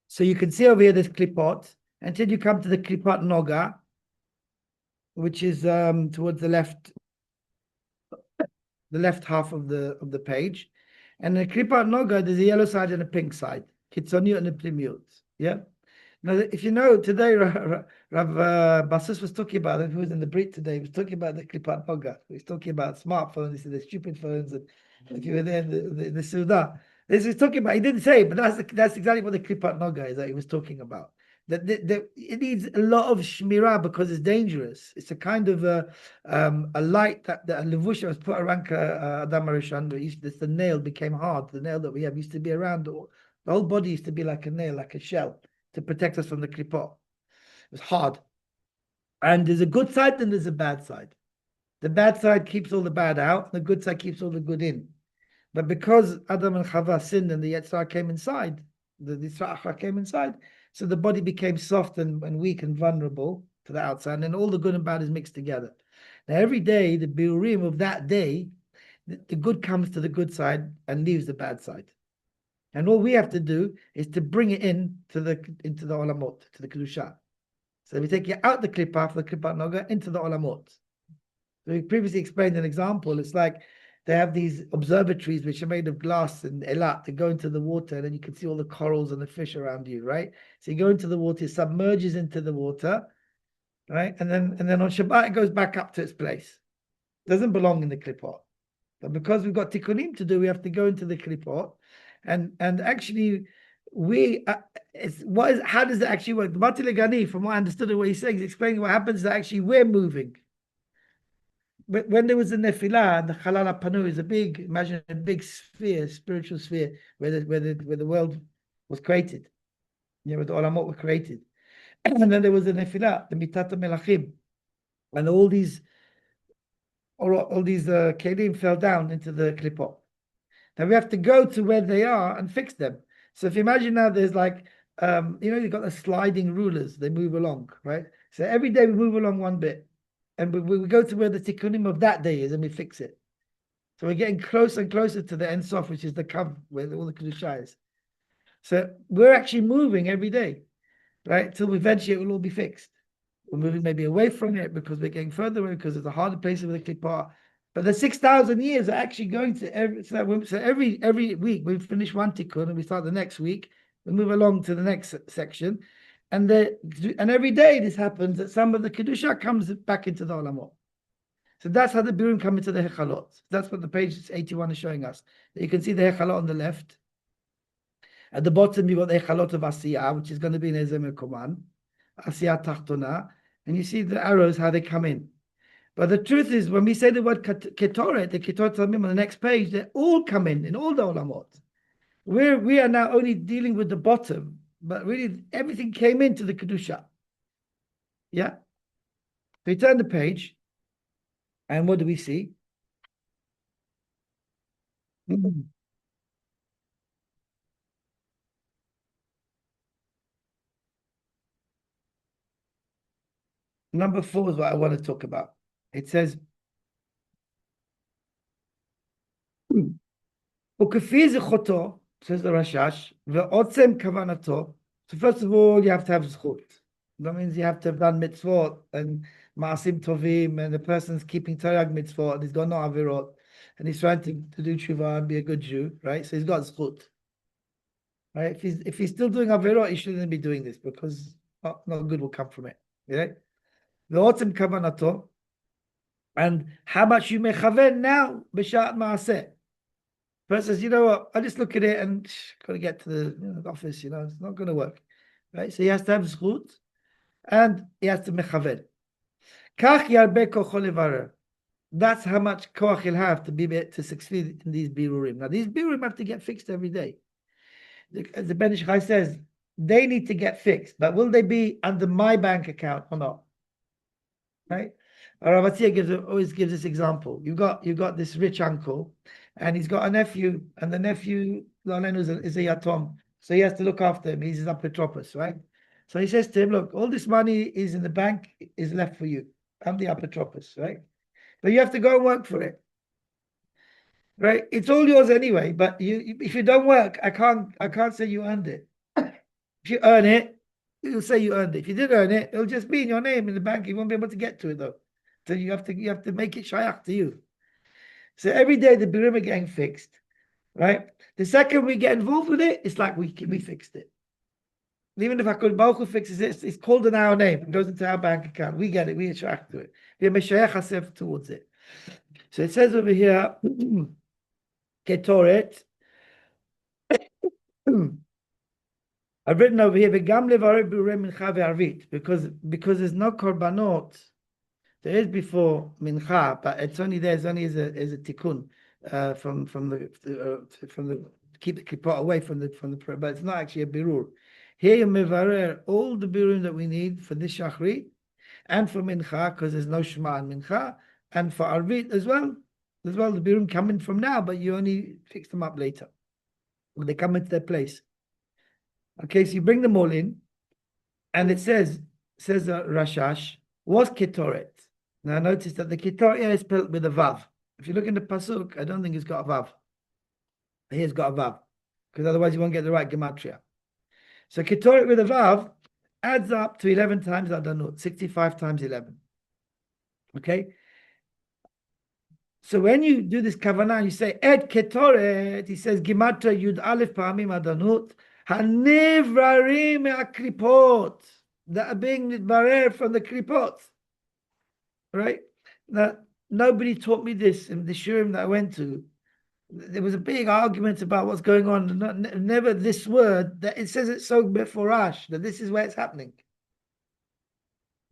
So you can see over here this klipot until you come to the klipat noga, which is towards the left half of the page. And the klipat noga, there's a yellow side and a pink side, kitzoniut and a plimiut. Yeah. Now, if you know, today Rav Basus was talking about it. Who was in the Brit today? He was talking about the klipat noga. He was talking about smartphones. He said they're stupid phones. And if you were there in the Suda, this is talking about. He didn't say, but that's exactly what the klipat noga is that he was talking about. That it needs a lot of shmirah because it's dangerous. It's a kind of a light that a levusha was put around Adam Rishon. The nail became hard. The nail that we have used to be around. The whole body used to be like a nail, like a shell, to protect us from the klipot. It was hard. And there's a good side and there's a bad side. The bad side keeps all the bad out, and the good side keeps all the good in. But because Adam and Chava sinned and the Yetzirah came inside, the Yisra came inside, so the body became soft and weak and vulnerable to the outside, and all the good and bad is mixed together. Now, every day, the birurim of that day, the good comes to the good side and leaves the bad side. And all we have to do is to bring it into the olamot, to the kedusha. So we take it out the klipa, the klipat noga, into the olamot. So we previously explained an example. It's like they have these observatories which are made of glass and elat to go into the water, and then you can see all the corals and the fish around you, right? So you go into the water, it submerges into the water, right? And then on Shabbat it goes back up to its place. It doesn't belong in the klipot. But because we've got tikkunim to do, we have to go into the klipot. And actually, how does it actually work? Mati Legani, from what I understood of what he's saying, he's explaining what happens that actually we're moving. But when there was a nefilah, the Chalal Panu is imagine a big sphere, spiritual sphere, where the world was created, where the olamot were created. And then there was a nefilah, the Mitat Melachim, and all these kelim fell down into the klipot. Now we have to go to where they are and fix them. So if you imagine now, there's like, you've got the sliding rulers, they move along, right? So every day we move along one bit. And we go to where the tikkunim of that day is and we fix it. So we're getting closer and closer to the Ein Sof, which is the Kav, where all the Kedusha is. So we're actually moving every day, right? Till eventually it will all be fixed. We're moving maybe away from it because we're getting further away because it's a harder place with the Kippah. But the 6,000 years are actually going to every week we finish one tikkun and we start the next week. We move along to the next section. And every day this happens that some of the kedusha comes back into the olamot. So that's how the birurim come into the hechalot. That's what the page 81 is showing us. You can see the hechalot on the left. At the bottom you've got the hechalot of Asiyah, which is going to be in Ezem Koman, Asiyah Tachtona, and you see the arrows how they come in. But the truth is, when we say the word ketoret, the ketoret tamim on the next page, they all come in all the olamot. We are now only dealing with the bottom. But really, everything came into the Kedusha. Yeah? We turn the page, and what do we see? Mm. Number four is what I want to talk about. It says, "Ukefi zechoto," says the Rashash, "ve'otzem kavanato." So first of all, you have to have zchut. That means you have to have done mitzvot and maasim tovim, and the person's keeping Torah mitzvot, and he's got no avirot, and he's trying to do tshuva and be a good Jew, right? So he's got zchut, right? If he's still doing avirot, he shouldn't be doing this because not good will come from it, right? Ve'otzem kavanato, and how much you mechaven now b'shat maaseh. Person says, you know what, I just look at it and got to get to the office, it's not going to work. Right? So he has to have zchut and he has to mechaven. Kach yarbe kocho levarer. That's how much koach he'll have to be able to succeed in these birurim. Now, these birurim have to get fixed every day. As the Ben Ish Chai says, they need to get fixed, but will they be under my bank account or not? Right? Rav always gives this example. You've got this rich uncle, and he's got a nephew, and the nephew is a yatom, so he has to look after him. He's his apotropos, right? So he says to him, "Look, all this money is in the bank, is left for you. I'm the apotropos, right? But you have to go and work for it, right? It's all yours anyway. But if you don't work, I can't say you earned it. If you earn it, you'll say you earned it. If you did earn it, it'll just be in your name in the bank. You won't be able to get to it though. So you have to make it shayach to you. So every day the birurim are getting fixed, right? The second we get involved with it, it's like we fixed it. Even if HaKadosh Baruch Hu fixes it, it's called in our name. It goes into our bank account. We get it. We shayach to it. We have meshayach hasef towards it. So it says over here, ketoret. I've written over here, v'gam levarei birurim mincha ve'arvit, because there's no korbanot. There is before mincha, but it's only there. It's only as a tikkun from the keep the kippah away from the but it's not actually a birur. Here you mevarer all the birurim that we need for this shachrit and for mincha because there's no shema in mincha, and for arvit as well. The birurim come in from now, but you only fix them up later when they come into their place. Okay, so you bring them all in, and it says Rashash was ketoret. Now notice that the ketoret is spelled with a vav. If you look in the pasuk, I don't think it's got a vav. Here it's got a vav, because otherwise you won't get the right gematria. So ketoret with a vav adds up to 11 times adanut, 65 times 11. Okay. So when you do this kavanah, you say et ketoret. He says gematria yud alef pa'amim adanut hanivrarim me'akripot, that are being nidbarer from the kripot. Right? Now, nobody taught me this in the shiurim that I went to. There was a big argument about what's going on. Never this word that it says it's so beforash that this is where it's happening.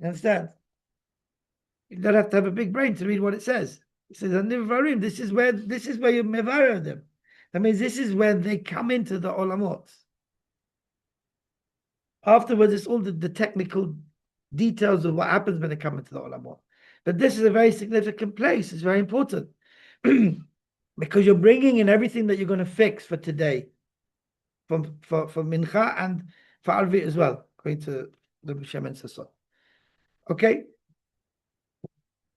You understand? You don't have to have a big brain to read what it says. It says anivarim. This is where you mevarer them. That means this is where they come into the olamot. Afterwards, it's all the technical details of what happens when they come into the olamot. But this is a very significant place. It's very important because you're bringing in everything that you're going to fix for today, for mincha and for arvit as well, according to the Shem and Sasson. Okay,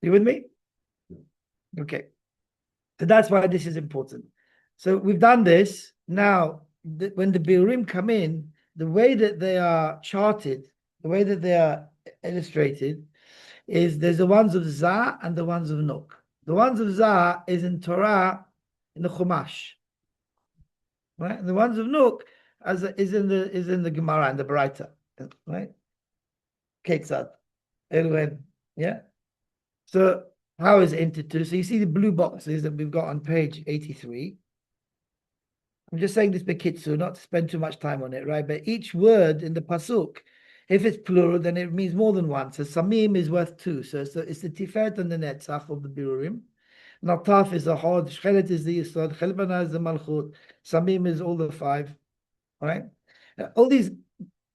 you with me? Okay, so that's why this is important. So we've done this now. When the birurim come in, the way that they are charted, the way that they are illustrated, is there's the ones of Zah and the ones of Nuk. The ones of Zah is in Torah, in the Chumash, right? And the ones of Nuk is in the Gemara and the Baraita, right? Ketzad, Eluhen, yeah. So how is it entered to? So you see the blue boxes that we've got on page 83. I'm just saying this bekitzu, not to spend too much time on it, right? But each word in the pasuk, if it's plural, then it means more than one. So samim is worth two. So it's the tiferet and the netzach of the birurim. Nataf is the hod, shchelet is the yisod, chelbana is the malchut, samim is all the five, right? All these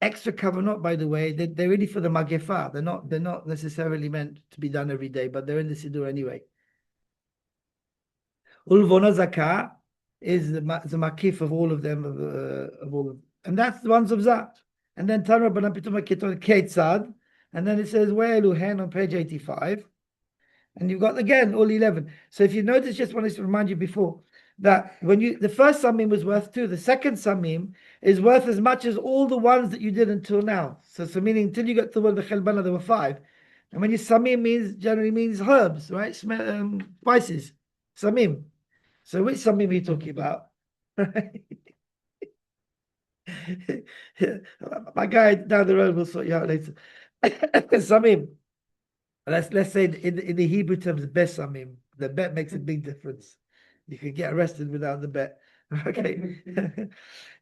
extra kavanot, by the way, they're really for the magefa. They're not necessarily meant to be done every day, but they're in the siddur anyway. Ulvona zakah, is the makif of all of them, of all of them. And that's the ones of Zat. And then Tanra Banan Pitum Keton Ketzad, and then it says We'elu Hen on page 85. And you've got again all 11. So if you notice, just wanted to remind you before that when the first samim was worth 2, the second samim is worth as much as all the ones that you did until now. So meaning until you got to the word Bechelbana, there were 5. And when you samim generally means herbs, right? Spices, samim. So which samim are you talking about? My guy down the road will sort you out later. Samim. Let's say in the Hebrew terms, the best samim. The bet makes a big difference. You can get arrested without the bet. Okay.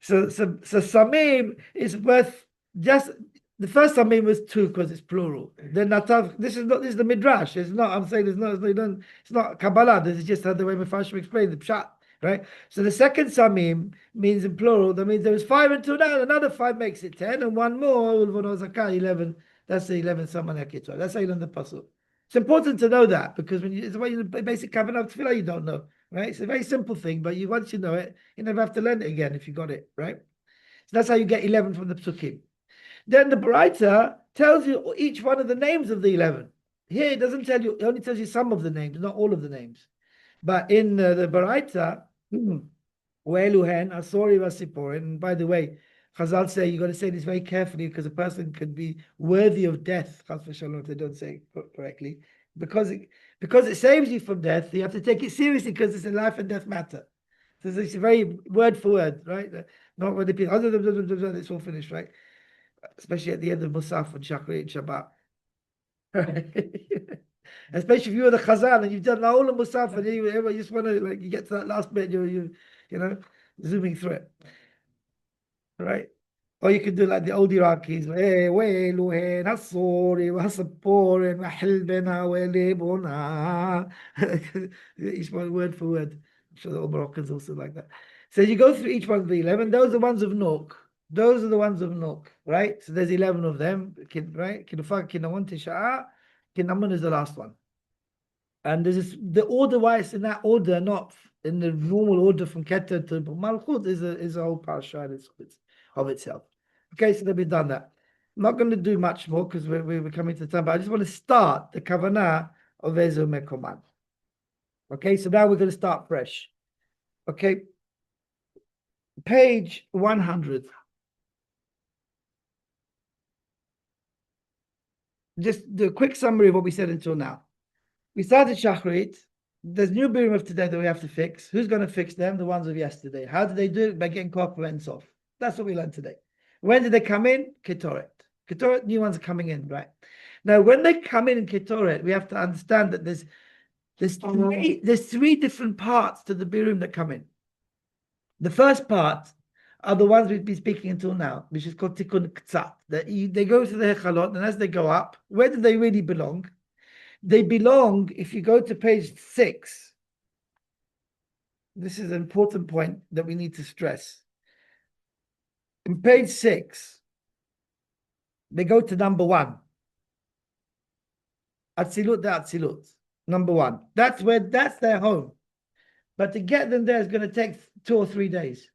so samim is worth just the first samim was 2 because it's plural. Then natav. This is the midrash. It's not. I'm saying it's not Kabbalah. This is just how the way Mepharshim explained the pshat. Right. So the second samim means in plural. That means there was 5 until now. Another 5 makes it 10, and one more 11. That's the 11th Saman HaKetzah. That's how you learn the pasuk. It's important to know that because when it's the basic kavanah of tefillah, you don't know, right? It's a very simple thing, but once you know it, you never have to learn it again if you got it, right? So that's how you get 11 from the psukim. Then the Baraita tells you each one of the names of the 11. Here it doesn't tell you; it only tells you some of the names, not all of the names. But in the Baraita, We'eluhen Asori Vasiporin. And by the way, Chazal say you got to say this very carefully because a person could be worthy of death. Chas v'shalom, if they don't say it correctly, because it saves you from death. You have to take it seriously because it's a life and death matter. So it's very word for word, right? Not when the people it's all finished, right? Especially at the end of Musaf and Shachrit and Shabbat. Especially if you were the Chazan and you've done all the Musaf and you just want to you get to that last bit, you zooming through it. Right? Or you could do like the old Iraqis. Each one word for word. I'm sure the old Moroccans also like that. So you go through each one of the 11. Those are the ones of Nook. Those are the ones of Nook, right? So there's 11 of them, right? Kinufak, Kinawan, Tisha'a. Kinamun is the last one. And this is the order why it's in that order, not in the normal order from Keter to Malchut, is a whole parasha of itself. Okay, so we've done that. I'm not going to do much more because we're coming to the time, but I just want to start the kavanah of Ezo Mekoman. Okay, so now we're going to start fresh. Okay, page 100. Just the quick summary of what we said until now. We started Shachrit. There's new birurim of today that we have to fix. Who's going to fix them? The ones of yesterday. How did they do it? By getting Koch ends off. That's what we learned today. When did they come in? Ketoret. Ketoret, new ones are coming in, right? Now, when they come in Ketoret, we have to understand that there's 3 different parts to the birurim that come in. The first part are the ones we've been speaking until now, which is called Tikkun Ktsat. They go to the Hechalot, and as they go up, where do they really belong? They belong, if you go to page 6, this is an important point that we need to stress. In page 6, they go to number 1. Atzilut de Atzilut, number 1. That's their home. But to get them there is going to take 2 or 3 days.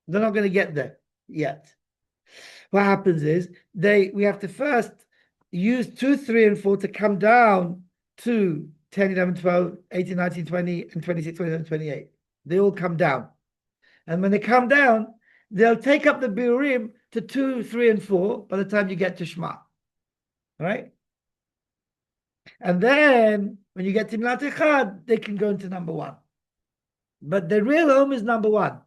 They're not going to get there yet. What happens is we have to first use 2, 3, and 4 to come down to 10, 11, 12, 18, 19, 20, and 26, 27, 28. They all come down. And when they come down, they'll take up the birurim to 2, 3, and 4 by the time you get to Shema. Right? And then when you get to Milat Echad, they can go into number 1. But the real home is number 1.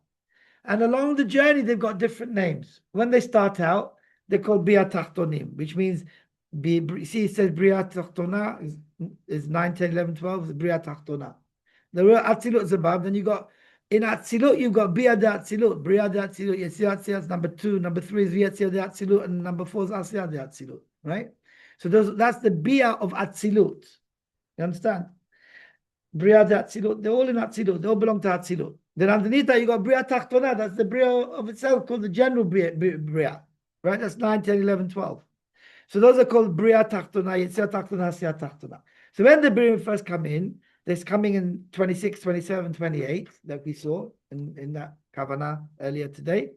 And along the journey, they've got different names. When they start out, they're called Bia Tachtonim, which means, see, it says Bria Tachtona is 9, 10, 11, 12, is Bria Tachtona. The real Atzilut is above. Then you got, in Atzilut, you've got Bia de Atzilut, Bria de Atzilut, Yetzirah Atzilut is number 2, number 3 is Yetzirah de Atzilut, and number 4 is Asiyah de Atzilut, right? So that's the Bia of Atzilut. You understand? Bria de Atzilut, they're all in Atzilut, they all belong to Atzilut. Then underneath that, you got Bria Tachtona, that's the Bria of itself, called the general Bria, right? That's 9, 10, 11, 12. So those are called Bria Tachtona, Yetzirah Tachtona, Asiyah Tachtona. So when the birurim first come in, This coming in 26, 27, 28 that we saw in that kavanah earlier today.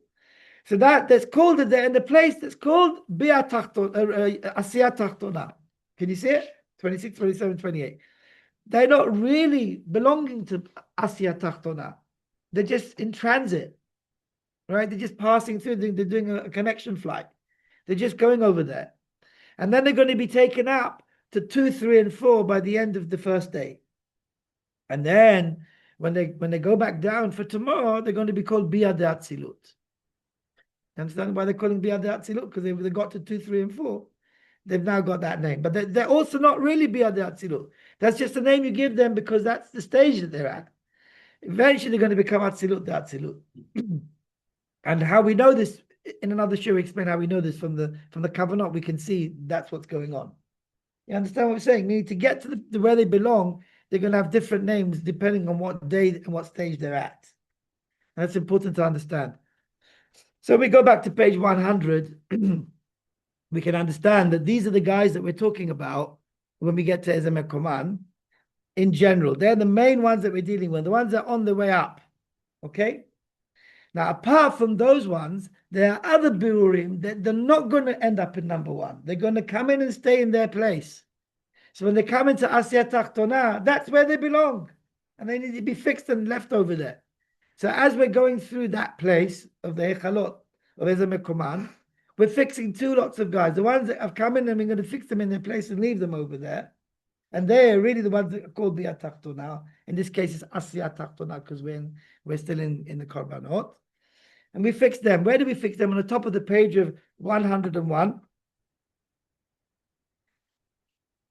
So that's called it there in the place that's called Asiyat Tachtona. Can you see it? 26, 27, 28. They're not really belonging to Asiyat Tachtona. They're just in transit, right? They're just passing through. They're doing a connection flight. They're just going over there. And then they're going to be taken up to 2, 3, and 4 by the end of the first day. And then when they go back down for tomorrow, they're going to be called Biyad Atzilut. Understand why they're calling Biyad Atzilut? Because they got to 2, 3, and 4. They've now got that name. But they're also not really Biyad Atzilut. That's just the name you give them because that's the stage that they're at. Eventually, they're going to become Atzilut the Atzilut. And how we know this, in another show, we explain how we know this from the Kavanah. We can see that's what's going on. You understand what I'm saying? Meaning to get to where they belong, they're going to have different names depending on what day and what stage they're at. And that's important to understand. So we go back to page 100. We can understand that these are the guys that we're talking about when we get to Ezem Koman. In general, they're the main ones that we're dealing with, the ones that are on the way up. Okay? Now, apart from those ones, there are other birurim that they're not going to end up in number 1. They're going to come in and stay in their place. So when they come into Asiyat Tachtona, that's where they belong. And they need to be fixed and left over there. So as we're going through that place of the bahechalot of Ezem Koman, we're fixing 2 lots of guys. The ones that have come in and we're going to fix them in their place and leave them over there. And they're really the ones that are called Biyad Tachtona. In this case, it's Asiyat Tachtona because we're still in the Korbanot. And we fix them. Where do we fix them? On the top of the page of 101.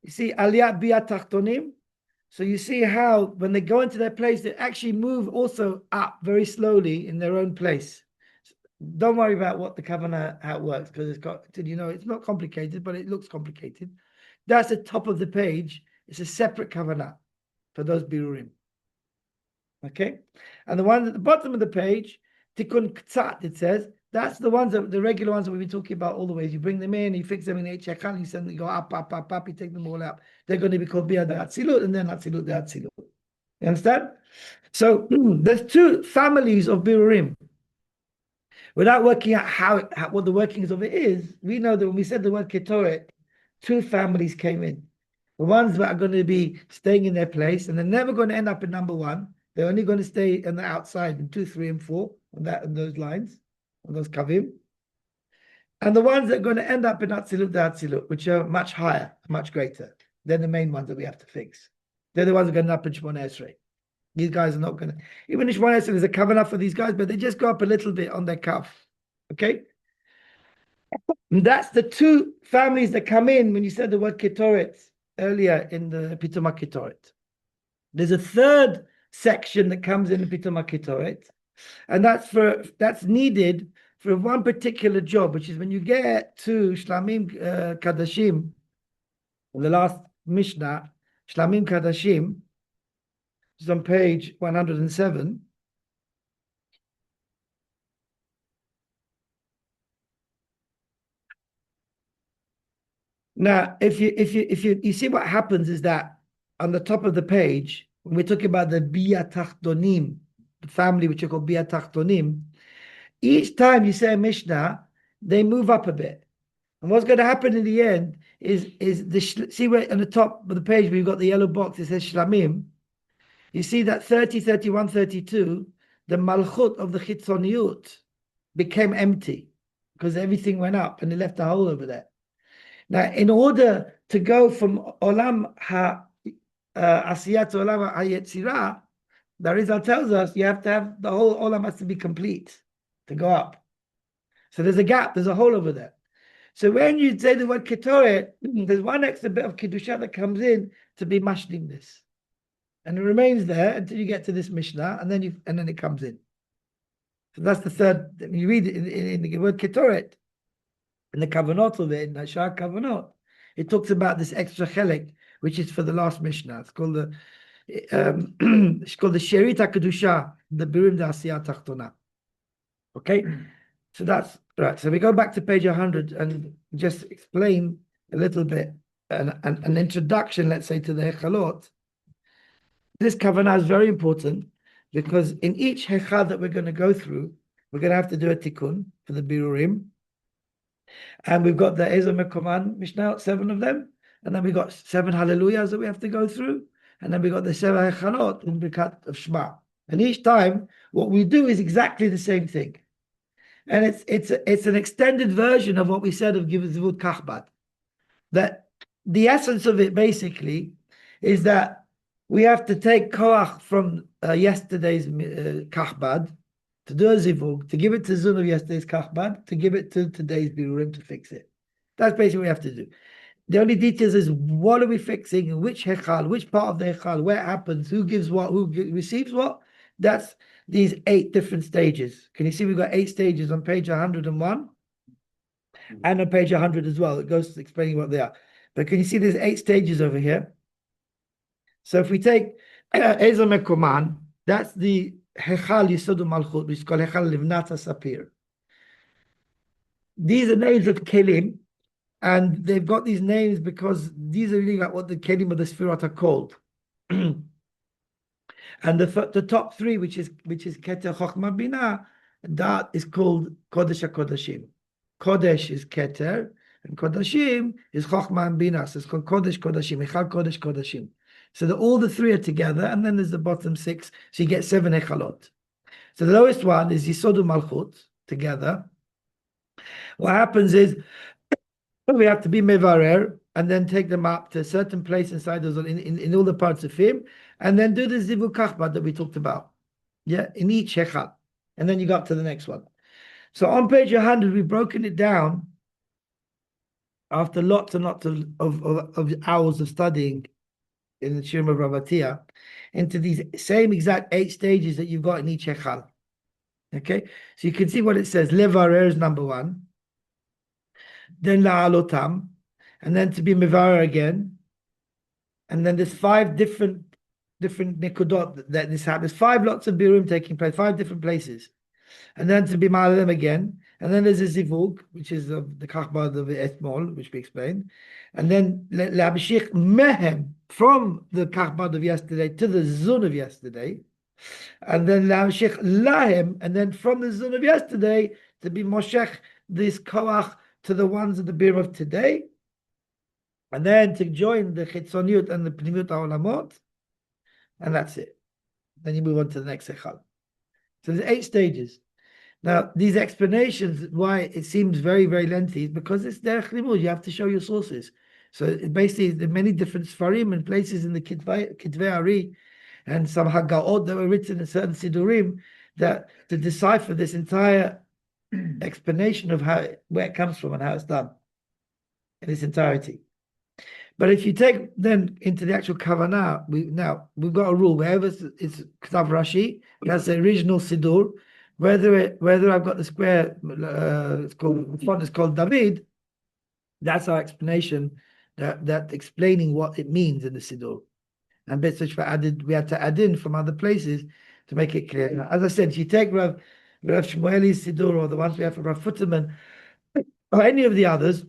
You see aliyat Biyad Tachtonim. So you see how when they go into their place, they actually move also up very slowly in their own place. Don't worry about what the kavanah, how it works, because it's not complicated, but it looks complicated. That's the top of the page. It's a separate kavanah for those birurim. Okay? And the one at the bottom of the page, Tikkun Ktsat, it says, that's the ones, the regular ones that we've been talking about all the ways. You bring them in, you fix them in the Echekal, you send them, go up, you take them all out. They're going to be called Biyad Atzilut, and then Atzilut the Atzilut. You understand? So there's 2 families of birurim. Without working out what the workings of it is, we know that when we said the word Ketoret, 2 families came in. The ones that are going to be staying in their place, and they're never going to end up in number 1. They're only going to stay on the outside in 2, 3, and 4 on those lines, on those kavim. And the ones that are going to end up in Atzilut the Atzilut, which are much higher, much greater. They're the main ones that we have to fix. They're the ones that are going to end up in Shmona Esrei. These guys are not going to, even in Shmona Esrei, there's a kavanah for these guys, but they just go up a little bit on their cuff. Okay? And that's the 2 families that come in when you said the word Ketoret earlier in the Pitoma Ketoret. There's a 3rd section that comes in the Pitoma Ketoret, and that's needed for one particular job, which is when you get to Shlamim Kadashim, the last Mishnah, Shlamim Kadashim, which is on page 107. Now, if you see what happens is that on the top of the page, when we're talking about the Biyad Tachtonim, the family which are called Biyad Tachtonim, each time you say a Mishnah, they move up a bit. And what's going to happen in the end is see where on the top of the page where you've got the yellow box, it says Shlamim. You see that 30, 31, 32, the Malchut of the Chitzoniut became empty because everything went up and they left a hole over there. Now, in order to go from Olam Asiyat to Olam HaYetzirah, the Rizal tells us you have to have the whole Olam has to be complete to go up. So there's a gap, there's a hole over there. So when you say the word Ketoret, there's one extra bit of Kedusha that comes in to be mashlim this. And it remains there until you get to this Mishnah, and then it comes in. So that's the 3rd. You read it in the word Ketoret, in the Kavanot of it, in the Sha'ar Kavanot, it talks about this extra chelik, which is for the last Mishnah. It's called the Sherit HaKedusha, the birurim Asiyat Tachtona. Okay, so that's right. So we go back to page 100 and just explain a little bit, an introduction, let's say, to the bahechalot. This kavanah is very important because in each hechad that we're going to go through, we're going to have to do a tikkun for the birurim. And we've got the Ezer Mekoman Mishnah, 7 of them. And then we got 7 hallelujahs that we have to go through. And then we got the 7 bahechalot in Birkat of Shema. And each time, what we do is exactly the same thing. And it's an extended version of what we said of Givzivut Kachbad. That the essence of it basically is that we have to take koach from yesterday's Kachbad to do a zivug, to give it to Zun of yesterday's Kachbad, to give it to today's birurim to fix it. That's basically what we have to do. The only details is what are we fixing, in which hechal, which part of the hechal, where it happens, who gives what, who receives what. That's these 8 different stages. Can you see we've got 8 stages on page 101 and on page 100 as well. It goes explaining what they are. But can you see there's 8 stages over here? So if we take Ezer Mekoman, that's the Hechal Yisod Malchut, which is called Hechal Livnat Sapir. These are names of Kelim, and they've got these names because these are really like what the Kelim of the Sfirot are called. And the top 3, which is Keter Chochma Bina, that is called Kodesh HaKodashim. Kodesh is Keter, and Kodashim is Chochma and Bina. So it's called Kodesh Kodashim, Echal Kodesh Kodashim. So all the 3 are together, and then there's the bottom 6, so you get 7 Echalot. So the lowest one is Yisodu Malchut, together. What happens is, we have to be Mevarer, and then take them up to a certain place inside those, in all the parts of him, and then do the Zivuk Kachbad that we talked about. Yeah, in each Echal. And then you go up to the next one. So on page 100, we've broken it down after lots and lots of hours of studying in the shiur of Ravatia into these same exact 8 stages that you've got in each Echal. Okay, so you can see what it says. Levarer is number 1, then la'alotam, and then to be mevarer again, and then there's 5 different nikudot that this happens. 5 lots of birurim taking place, 5 different places, and then to be ma'alem again, and then there's a zivug, which is the kachbad of etmol, which we explained, and then le'abishich mehem, from the kachbad of yesterday to the zun of yesterday, and then le'abishich lahem, and then from the zun of yesterday to be moshech this koach to the ones of the bir of today, and then to join the chitzoniut and the pnimiut ha'olamot, and that's it. Then you move on to the next echal. So there's 8 stages. Now, these explanations, why it seems very, very lengthy, is because it's derech limud. You have to show your sources. So basically, there are many different sfarim and places in the Kitvei Ari and some hagaot that were written in certain sidurim that to decipher this entire explanation of where it comes from and how it's done in its entirety. But if you take then into the actual kavanah, we've got a rule. Wherever it's Ktav Rashi, it has the original sidur. Whether I've got the square, it's called, the font is called David. That's our explanation. That explaining what it means in the sidur. And bits which we had to add in from other places to make it clear. Now, as I said, if you take Rav Shmueli's sidur or the ones we have from Rav Futterman or any of the others,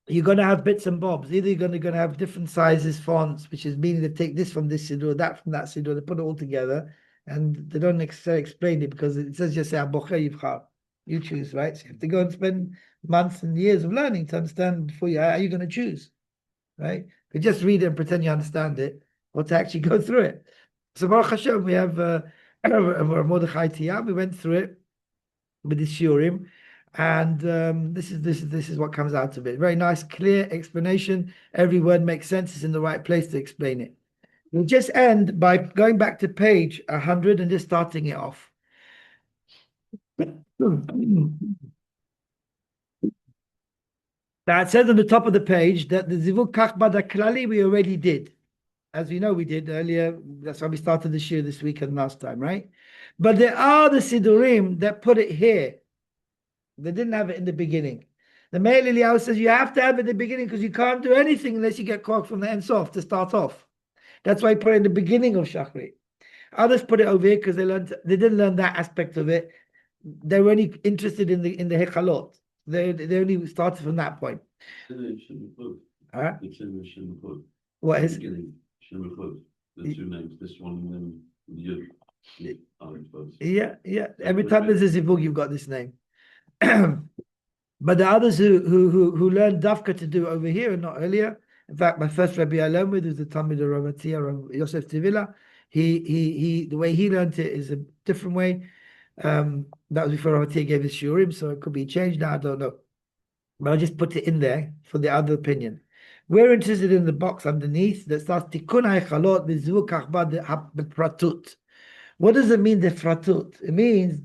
you're going to have bits and bobs. Either you're going to have different sizes, fonts, which is meaning they take this from this sidur, that from that sidur, they put it all together, and they don't necessarily explain it because it says just say yivchar. You choose, right? So you have to go and spend months and years of learning to understand before you. How are you going to choose, right? You just read it and pretend you understand it, or to actually go through it. So Baruch Hashem, we have Mordechai Tiyah. We went through it with the shiurim. And this is what comes out of it. Very nice, clear explanation. Every word makes sense. It's in the right place to explain it. We'll just end by going back to page 100 and just starting it off. Now it says on the top of the page that the Zivug Kachbad HaKlali we already did. As we know, we did earlier. That's why we started the shiur this week and last time, right? But there are the Sidurim that put it here. They didn't have it in the beginning. The Meir Eliyahu says you have to have it in the beginning because you can't do anything unless you get caught from the Ein Sof to start off. That's why he put it in the beginning of Shachri. Others put it over here because they didn't learn that aspect of it. They were only interested in the Hechalot. They only started from that point. Huh? What is? the two names, this one and then you. Yeah. Every time there's a zivug, you've got this name. But the others who learned dafka to do it over here and not earlier. In fact, my first Rabbi I learned with was the Talmud of Ramatia, Rav Yosef Tivila. He the way he learned it is a different way. That was before Ramatia gave his shiurim, so it could be changed now. I don't know, but I'll just put it in there for the other opinion. We're interested in the box underneath that starts Tikkun bahechalot v'zivuk achbad b'pratut. What does it mean, the fratut? It means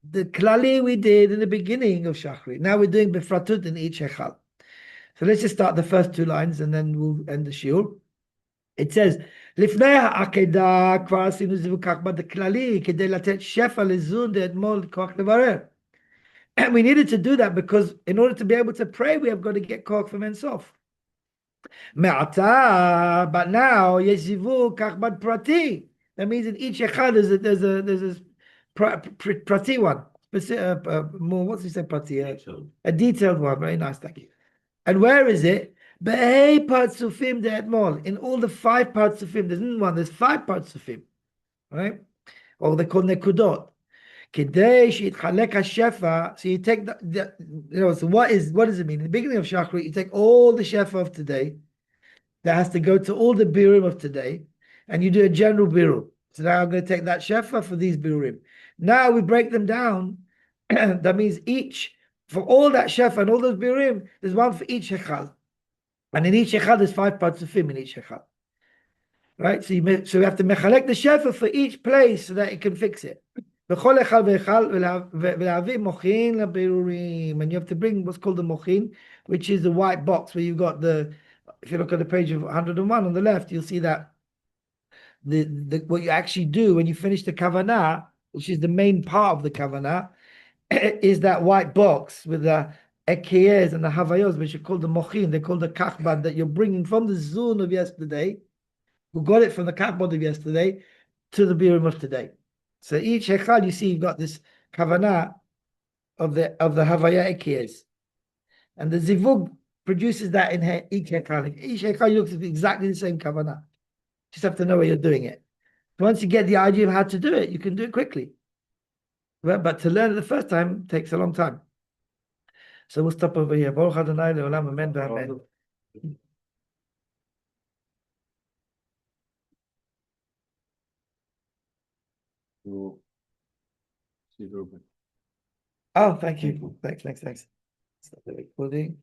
the klali we did in the beginning of Shachri. Now we're doing befratut in each echal. So let's just start the first two lines and then we'll end the shiur. It says, לפני העקדה כבר עשינו זיווג כך בכללי כדי לתת שפע לזון דאתמול כוח לברר. And we needed to do that because in order to be able to pray, we have got to get koch from Ensof. Me'ata, but now יש זיווג כך פרטי. That means in each echad there's a prati one. More, what's he say prati? A detailed one. Very nice, thank you. And where is it? Behei partsufim de'etmol. In all the 5 partsufim, there's not one, there's 5 partsufim. Right? Or they're called nekudot. Kedei she'itchalek hashefa. So you take so what does it mean? In the beginning of Shachrit, you take all the shefa of today, that has to go to all the birurim of today, and you do a general birurim. So now I'm going to take that shefa for these birurim. Now we break them down. That means each, for all that shefa and all those birurim, there's one for each echad. And in each echad, there's 5 partsufim in each echad. Right? So we have to mechalek the shefa for each place so that it can fix it. And you have to bring what's called the mochin, which is the white box where you've got if you look at the page of 101 on the left, you'll see that what you actually do when you finish the kavanah, which is the main part of the kavanah, is that white box with the ekiyes and the havayos, which are called the mochin. They're called the kachbad, that you're bringing from the zun of yesterday, who got it from the kachbad of yesterday, to the birurim of today. So each echad, you see, you've got this kavanah of the havaya ekiyes, and the zivug produces that in each echad. Each echad looks at exactly the same kavanah. Just have to know where you're doing it. Once you get the idea of how to do it, you can do it quickly. But to learn it the first time takes a long time. So we'll stop over here. Baruch Adonai le'olam, amen v'amen. Oh, thank you. Thanks. Stop the recording.